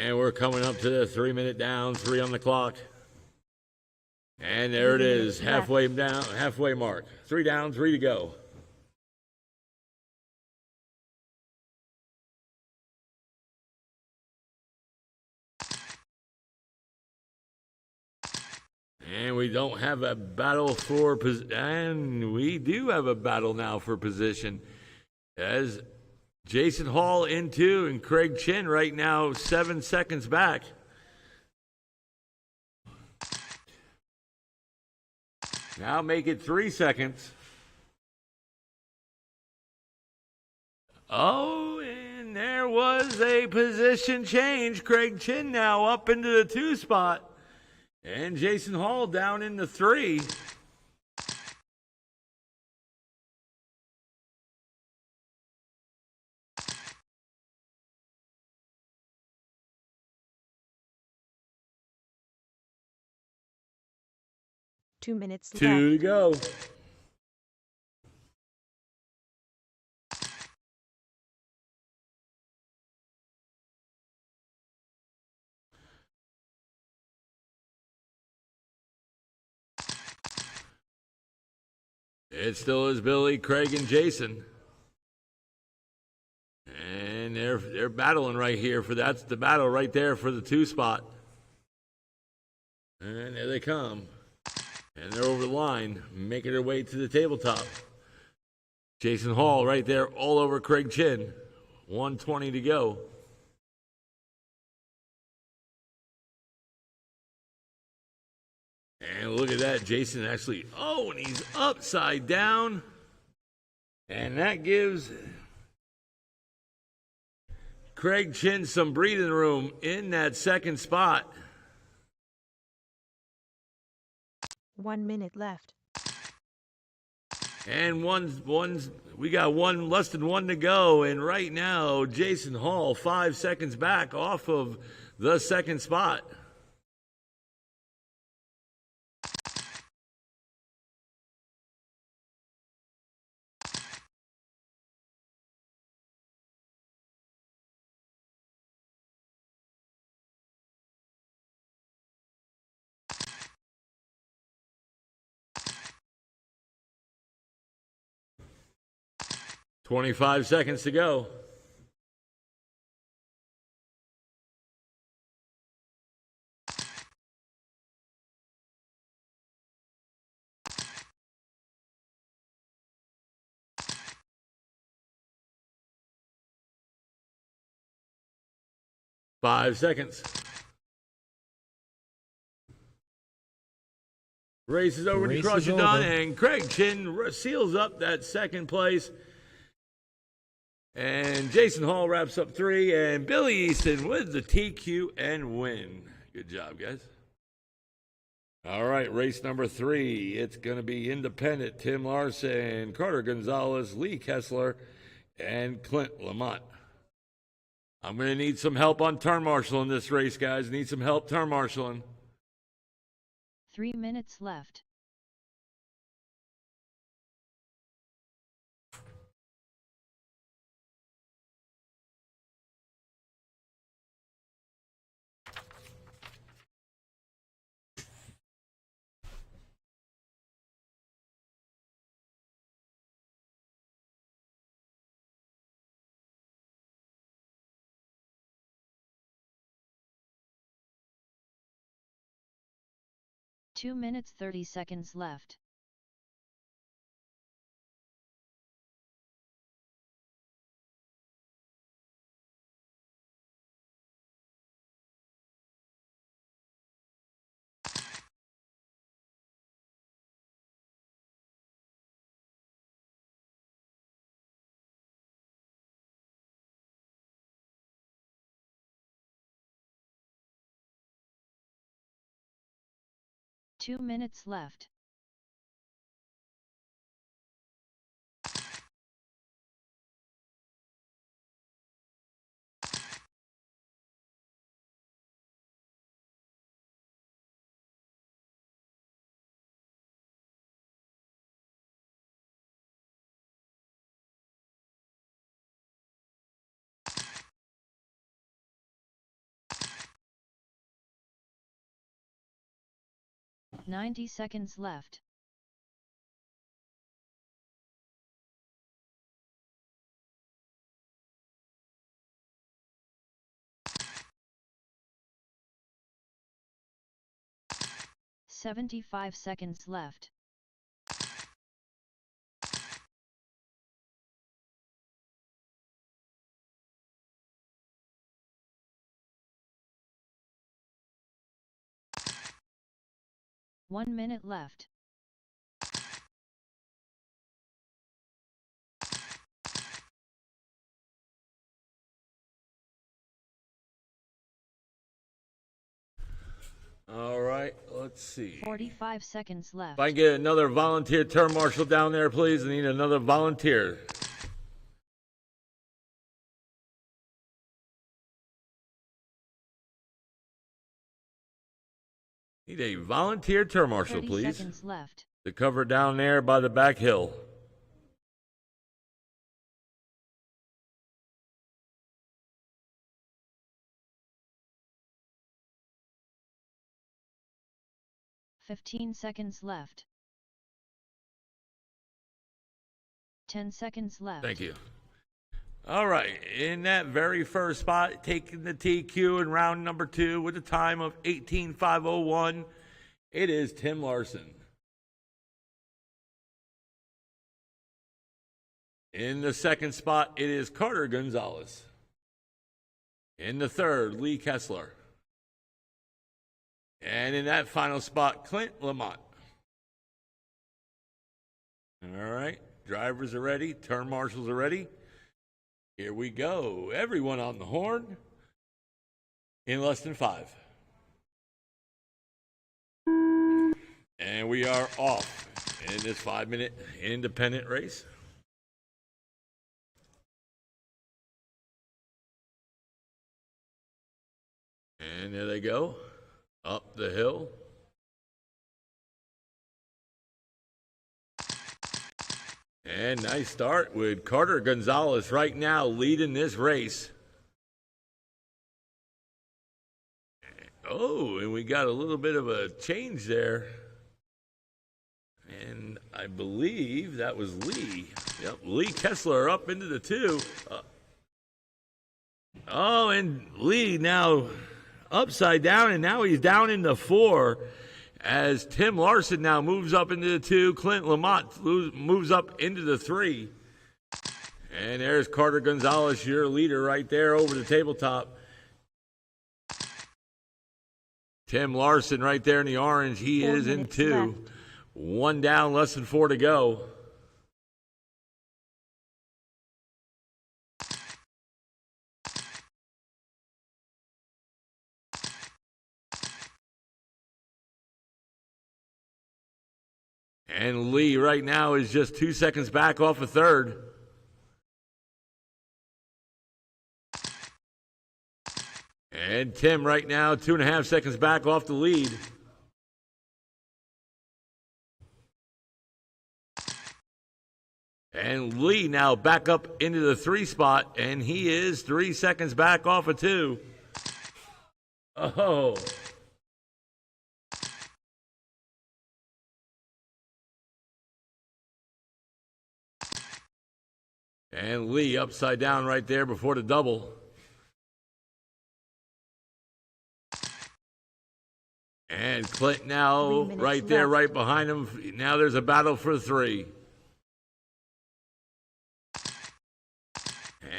And we're coming up to the 3 minute down, 3 on the clock. And there it is, halfway down, halfway mark. 3 down, 3 to go. And we don't have a battle for position, and we do have a battle now for position. As Jason Hall in 2 and Craig Chin right now 7 seconds back. Now make it 3 seconds. Oh, and there was a position change. Craig Chin now up into the 2 spot. And Jason Hall down in the 3. Two minutes 2 left. to go. It still is Billy, Craig, and Jason. And they're battling right here for that's the battle right there for the 2 spot. And there they come. And they're over the line, making their way to the tabletop. Jason Hall right there all over Craig Chin. 1:20 to go. And look at that, Jason actually, oh, and he's upside down. And that gives Craig Chin some breathing room in that second spot. 1 minute left. And we got less than 1 to go. And right now, Jason Hall 5 seconds back off of the second spot. "25 seconds to go. 5 seconds. Race is over. The You race cross is your done, over. and Craig Chin seals up that second place. And Jason Hall wraps up 3, and Billy Easton with the TQ and win. Good job, guys. All right, race number 3. It's going to be independent. Tim Larson, Carter Gonzalez, Lee Kessler, and Clint Lamont. I'm going to need some help on turn marshal in this race, guys. Need some help turn marshaling. 3 minutes left. Two minutes 30 seconds left. Two minutes left. Ninety seconds left. $75 seconds left. One minute left. All right, let's see. 45 seconds left. If I can get another volunteer turn marshal down there, please. I need another volunteer. Need a volunteer turn marshal, 30 please. seconds left. To cover down there by the back hill. $15 seconds left. 10 seconds left. Thank you. All right, in that very first spot, taking the TQ in round number 2 with a time of 18.501, it is Tim Larson. In the second spot, it is Carter Gonzalez. In the third, Lee Kessler. And in that final spot, Clint Lamont. All right, drivers are ready, turn marshals are ready. Here we go. Everyone on the horn in less than 5. And we are off in this 5-minute independent race. And there they go, up the hill. And nice start with Carter Gonzalez right now leading this race. Oh, and we got a little bit of a change there. And I believe that was Lee. Yep, Lee Kessler up into the 2. Oh, and Lee now upside down, and now he's down in the 4 as Tim Larson now moves up into the 2. Clint Lamont moves up into the 3. And there's Carter Gonzalez, your leader right there over the tabletop. Tim Larson right there in the orange. He 4 is in minutes 2. left. 1 down, less than 4 to go. And Lee right now is just 2 seconds back off a third. And Tim right now 2.5 seconds back off the lead. And Lee now back up into the 3 spot, and he is 3 seconds back off of 2. Oh. And Lee upside down right there before the double. And Clint now 3 minutes right there, left. right behind him. Now there's a battle for 3.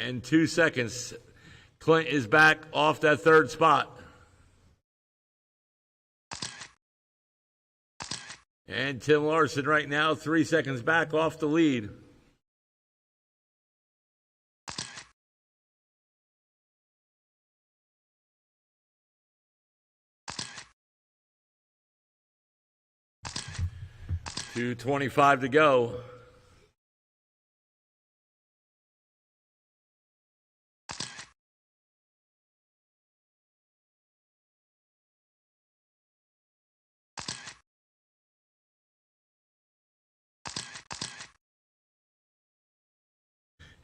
And 2 seconds. Clint is back off that 3rd spot. And Tim Larson right now 3 seconds back off the lead. .225 to go.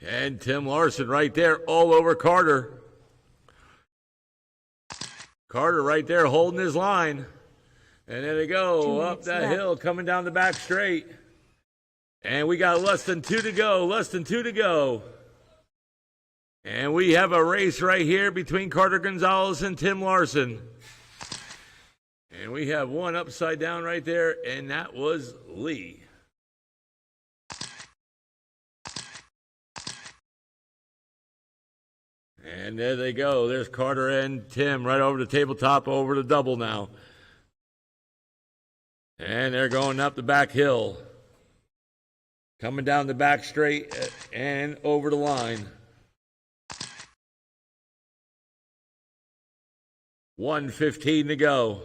And Tim Larson right there all over Carter. Carter right there holding his line. And there they 2 go, up minutes that left. hill, coming down the back straight. And we got less than 2 to go, less than 2 to go. And we have a race right here between Carter Gonzalez and Tim Larson. And we have one upside down right there, and that was Lee. And there they go. There's Carter and Tim right over the tabletop, over the double now. And they're going up the back hill. Coming down the back straight and over the line. 1:15 to go.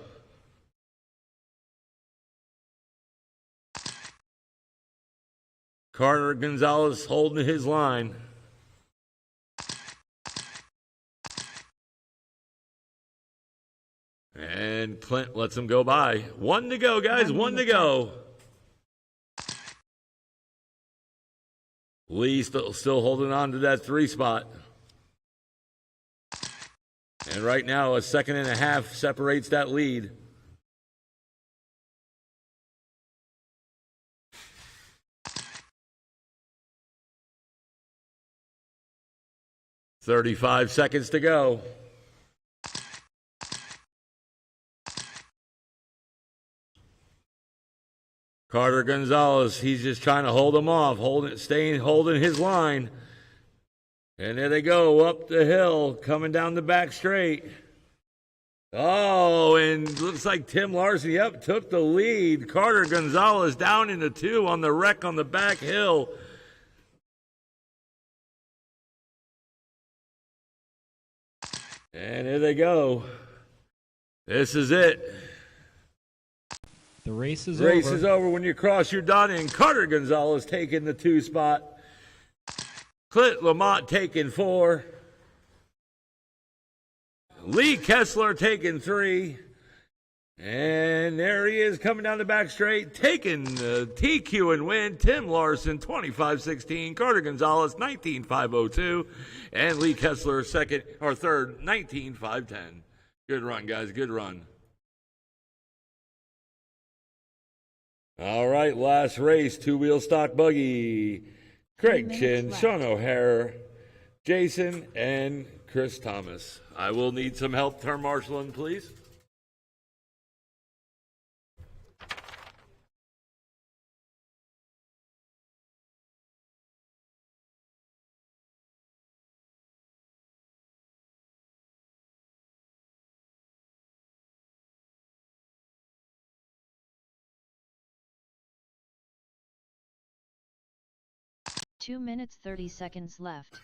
Carter Gonzalez holding his line. And Clint lets him go by. 1 to go, guys. 1 to go. Lee still holding on to that 3 spot. And right now, a 1.5 seconds separates that lead. .35 seconds to go. Carter Gonzalez, he's just trying to hold him off, holding his line. And there they go, up the hill, coming down the back straight. Oh, and looks like Tim Larson, yep, took the lead. Carter Gonzalez down into 2 on the wreck on the back hill. And there they go. This is it. The race is Race over. is over. When you cross, you're done. And Carter Gonzalez taking the 2 spot. Clint Lamont taking 4. Lee Kessler taking 3. And there he is coming down the back straight, taking the TQ and win. Tim Larson, 25-16. Carter Gonzalez, 19-502. And Lee Kessler, third, 19-510. Good run, guys. Good run. All right, last race, 2-wheel stock buggy. Craig 3 Chin, minutes Sean O'Hara, Jason, and Chris Thomas. I will need some help turn marshaling, please. 2 minutes 30 seconds left.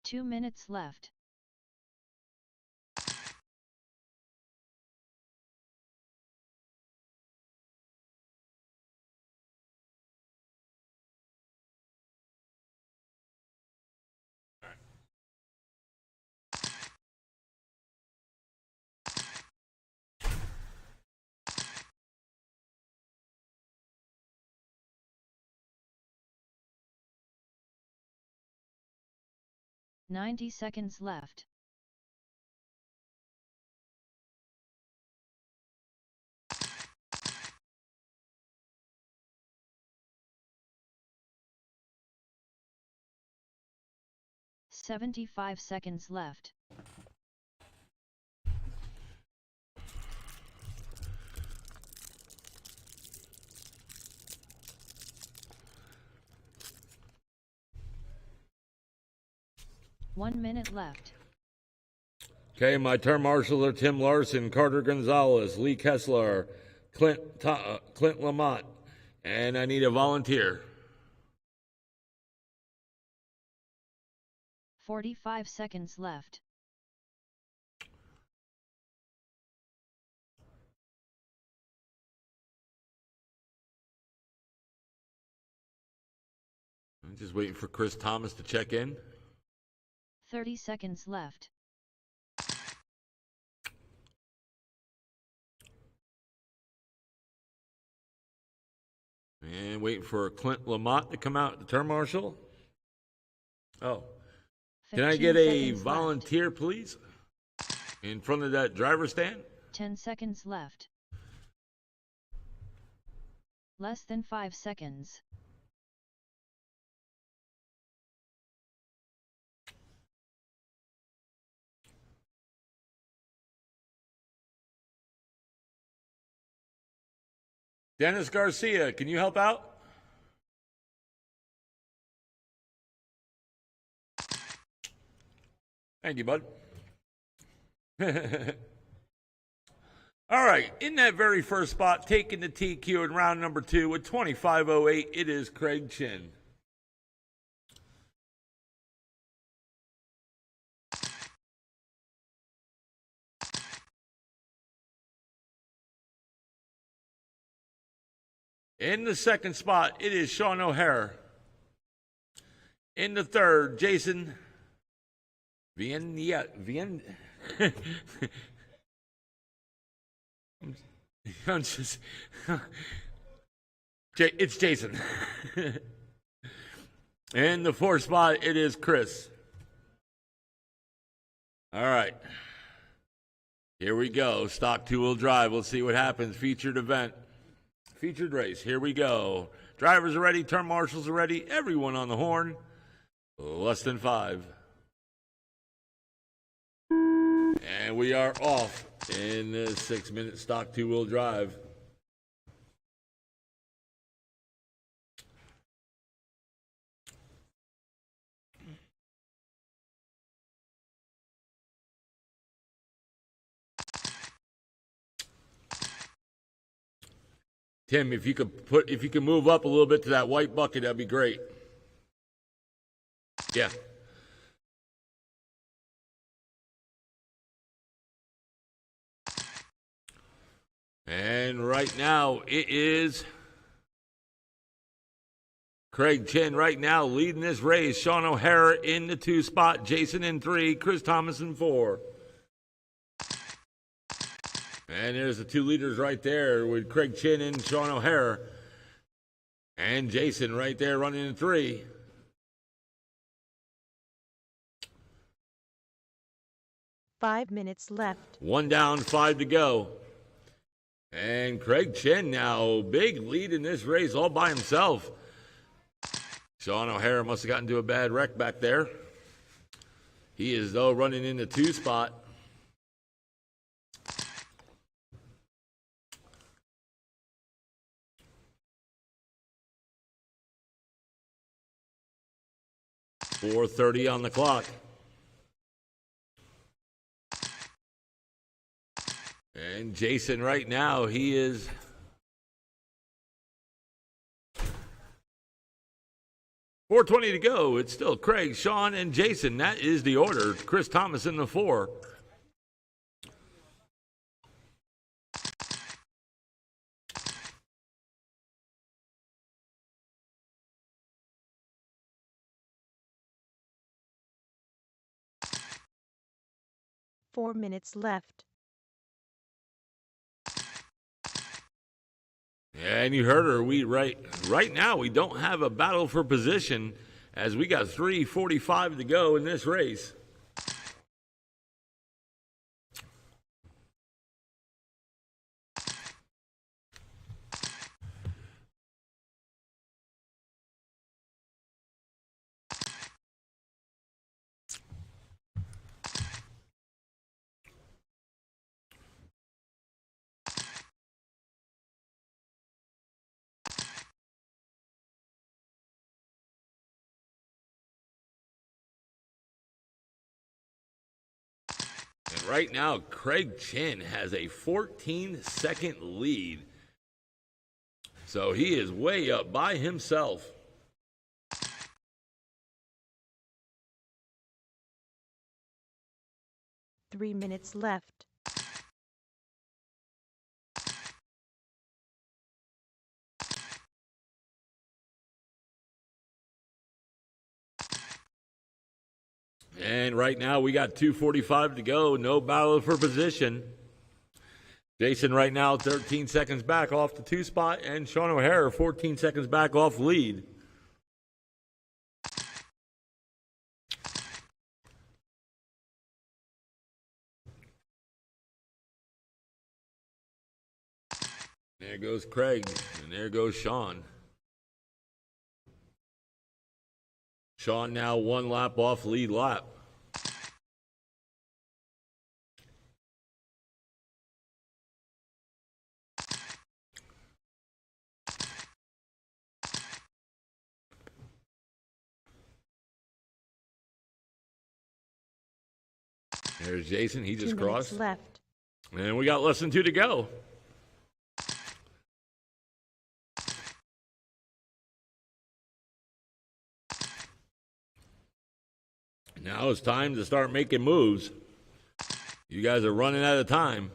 Two minutes left. "90 seconds left. "75 seconds left. "1 minute left. Okay, my term marshals are Tim Larson, Carter Gonzalez, Lee Kessler, Clint Lamont, and I need a volunteer. 45 seconds left. I'm just waiting for Chris Thomas to check in. 30 seconds left. And waiting for Clint Lamont to come out, the term marshal. Oh, can I 15 get a seconds volunteer, please? In front of that driver stand? left. 10 seconds left. Less than 5 seconds. Dennis Garcia, can you help out? Thank you, bud. All right, in that very first spot, taking the TQ in round number 2 with 25.08, it is Craig Chin. In the second spot, it is Sean O'Hara. In the third, Jason I'm just, it's Jason. In the fourth spot, it is Chris. All right. Here we go. Stock two-wheel drive. We'll see what happens. Featured event. Featured race. Here we go. Drivers are ready. Term marshals are ready. Everyone on the horn. Less than 5. And we are off in the 6-minute stock two-wheel drive. Tim, if you could move up a little bit to that white bucket, that'd be great. Yeah. And right now it is Craig Chin right now leading this race. Sean O'Hara in the 2 spot, Jason in 3, Chris Thomas in 4. And there's the 2 leaders right there with Craig Chin and Sean O'Hara. And Jason right there running in 3. Five minutes left. 1 down, 5 to go. And Craig Chin now, big lead in this race all by himself. Sean O'Hara must have gotten into a bad wreck back there. He is, though, running in the 2 spot. .430 on the clock. And Jason right now, he is .420 to go. It's still Craig, Sean, and Jason. That is the order. Chris Thomas in the 4. Four minutes left. And you heard her. Right now we don't have a battle for position as we got 3:45 to go in this race. And right now, Craig Chin has a 14-second lead. So he is way up by himself. Three minutes left. And right now we got 2:45 to go. No battle for position. Jason right now 13 seconds back off the 2 spot, and Sean O'Hara 14 seconds back off lead. There goes Craig, and there goes Sean. Sean now 1 lap off lead lap. There's Jason. He just 2 minutes crossed. left. And we got less than 2 to go. Now it's time to start making moves. You guys are running out of time.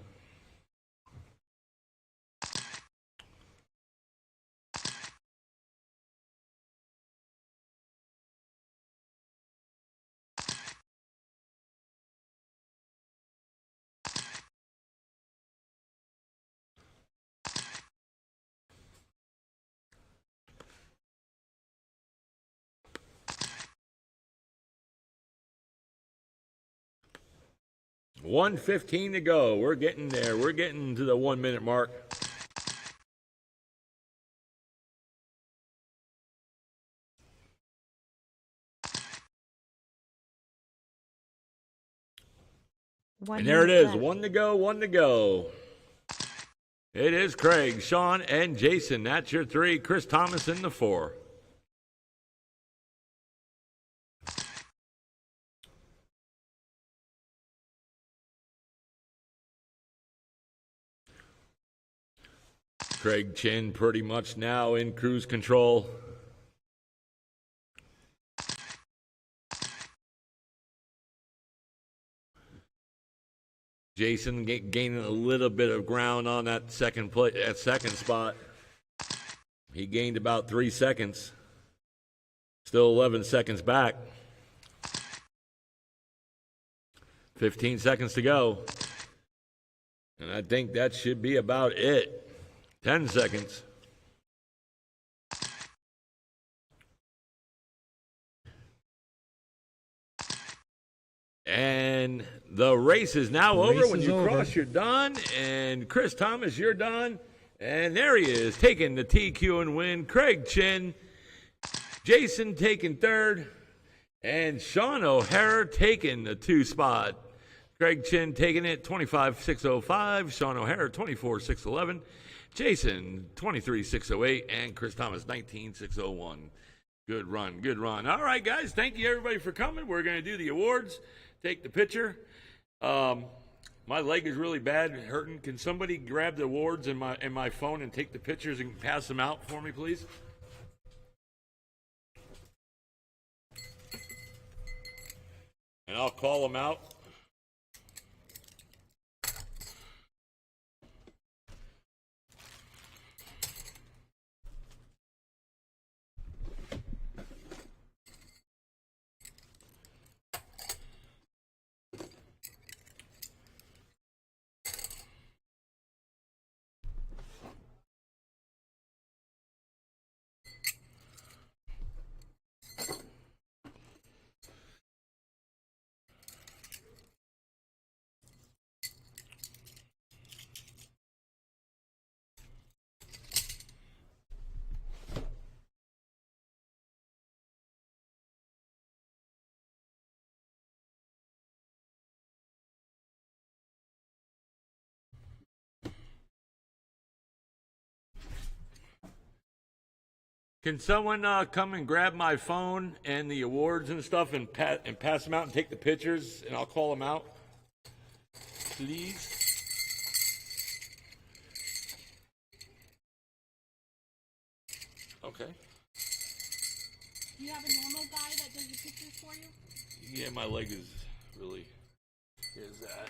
.115 to go. We're getting there. We're getting to the 1 minute mark. And there it is. Left. 1 to go, 1 to go. It is Craig, Sean, and Jason. That's your 3. Chris Thomas in the 4. Craig Chin pretty much now in cruise control. Jason gaining a little bit of ground on that second spot. He gained about 3 seconds. Still 11 seconds back. 15 seconds to go. And I think that should be about it. 10 seconds. And the race is now over. When you cross, you're done. And Chris Thomas, you're done. And there he is, taking the TQ and win. Craig Chin. Jason taking 3rd. And Sean O'Hara taking the 2 spot. Craig Chin taking it 25,605. Sean O'Hara 24,611. Jason 23,608. And Chris Thomas 19,601. Good run, good run. All right, guys. Thank you, everybody, for coming. We're going to do the awards, take the picture. My leg is really bad, hurting. Can somebody grab the awards in my phone and take the pictures and pass them out for me, please? And I'll call them out. Can someone come and grab my phone and the awards and stuff and pass them out and take the pictures, and I'll call them out, please? Okay. Do you have a normal guy that does the pictures for you? Yeah, my leg is really. Is that?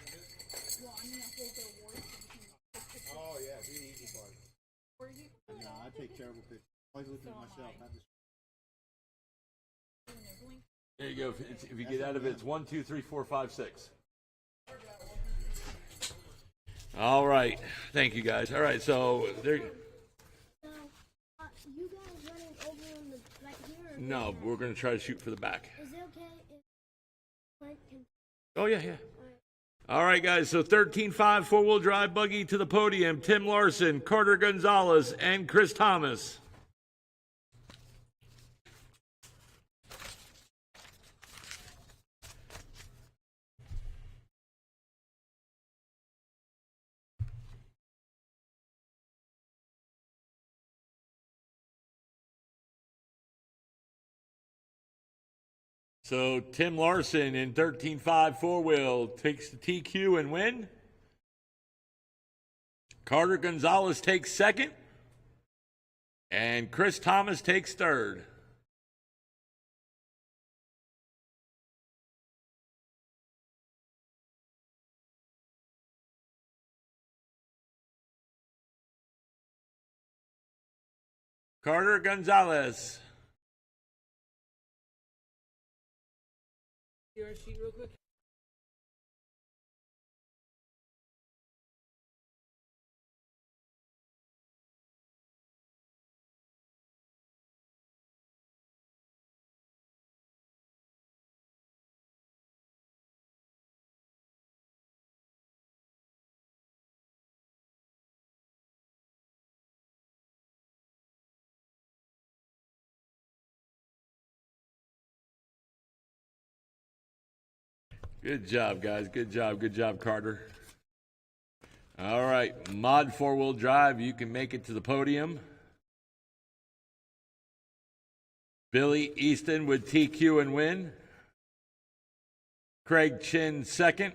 Well, I'm gonna hold the awards so you can take pictures. Oh, yeah, be the easy part. Or you can No, I take terrible pictures. Always looking at myself. Not just... There you go. If you get out of it, it's 1, 2, 3, 4, 5, 6. All right. Thank you, guys. All right. So there. you guys running over in the right here? No, we're going to try to shoot for the back. Is it okay if Frank can? Oh yeah, yeah. All right, guys. So 13.5 4-wheel drive buggy to the podium. Tim Larson, Carter Gonzalez, and Chris Thomas. So Tim Larson in 13.5 4-wheel takes the TQ and win. Carter Gonzalez takes second. And Chris Thomas takes third. Carter Gonzalez. Your sheet real quick. Good job, guys. Good job. Good job, Carter. All right. Mod 4-wheel drive. You can make it to the podium. Billy Easton with TQ and win. Craig Chin second.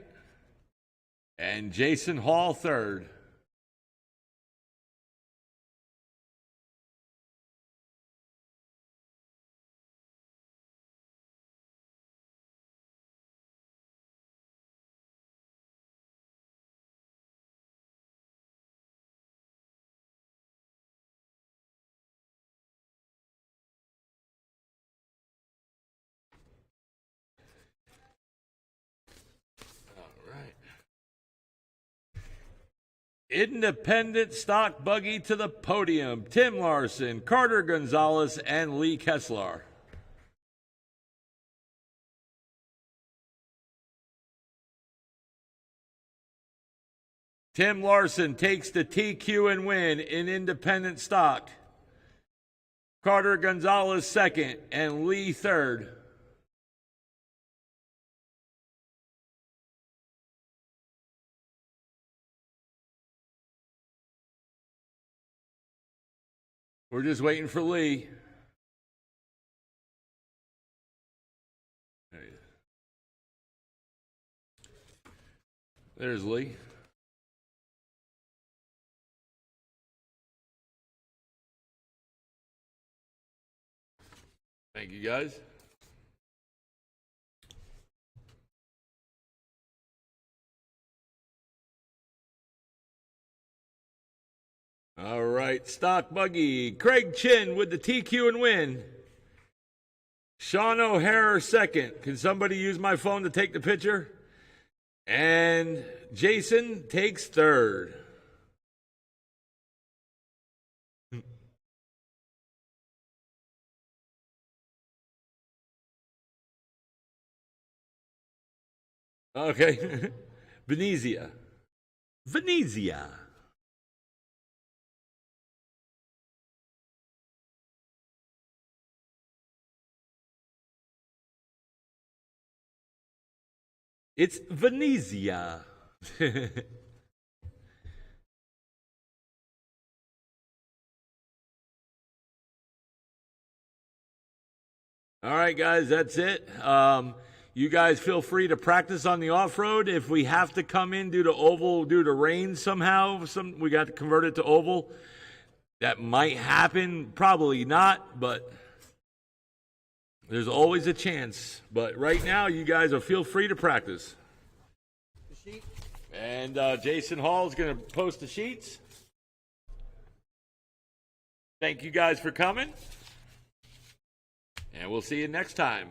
And Jason Hall third. Independent stock buggy to the podium. Tim Larson, Carter Gonzalez, and Lee Kessler. Tim Larson takes the TQ and win in independent stock. Carter Gonzalez second, and Lee third. We're just waiting for Lee. There he is. There's Lee. Thank you, guys. All right, Stock Buggy. Craig Chin with the TQ and win. Sean O'Hare second. Can somebody use my phone to take the picture? And Jason takes third. Okay. Venezia. Venezia. It's Venezia. All right, guys, that's it. You guys feel free to practice on the off-road. If we have to come in due to oval, due to rain somehow, we got to convert it to oval. That might happen, probably not, but there's always a chance. But right now, you guys feel free to practice. The sheet. And Jason Hall is going to post the sheets. Thank you guys for coming. And we'll see you next time.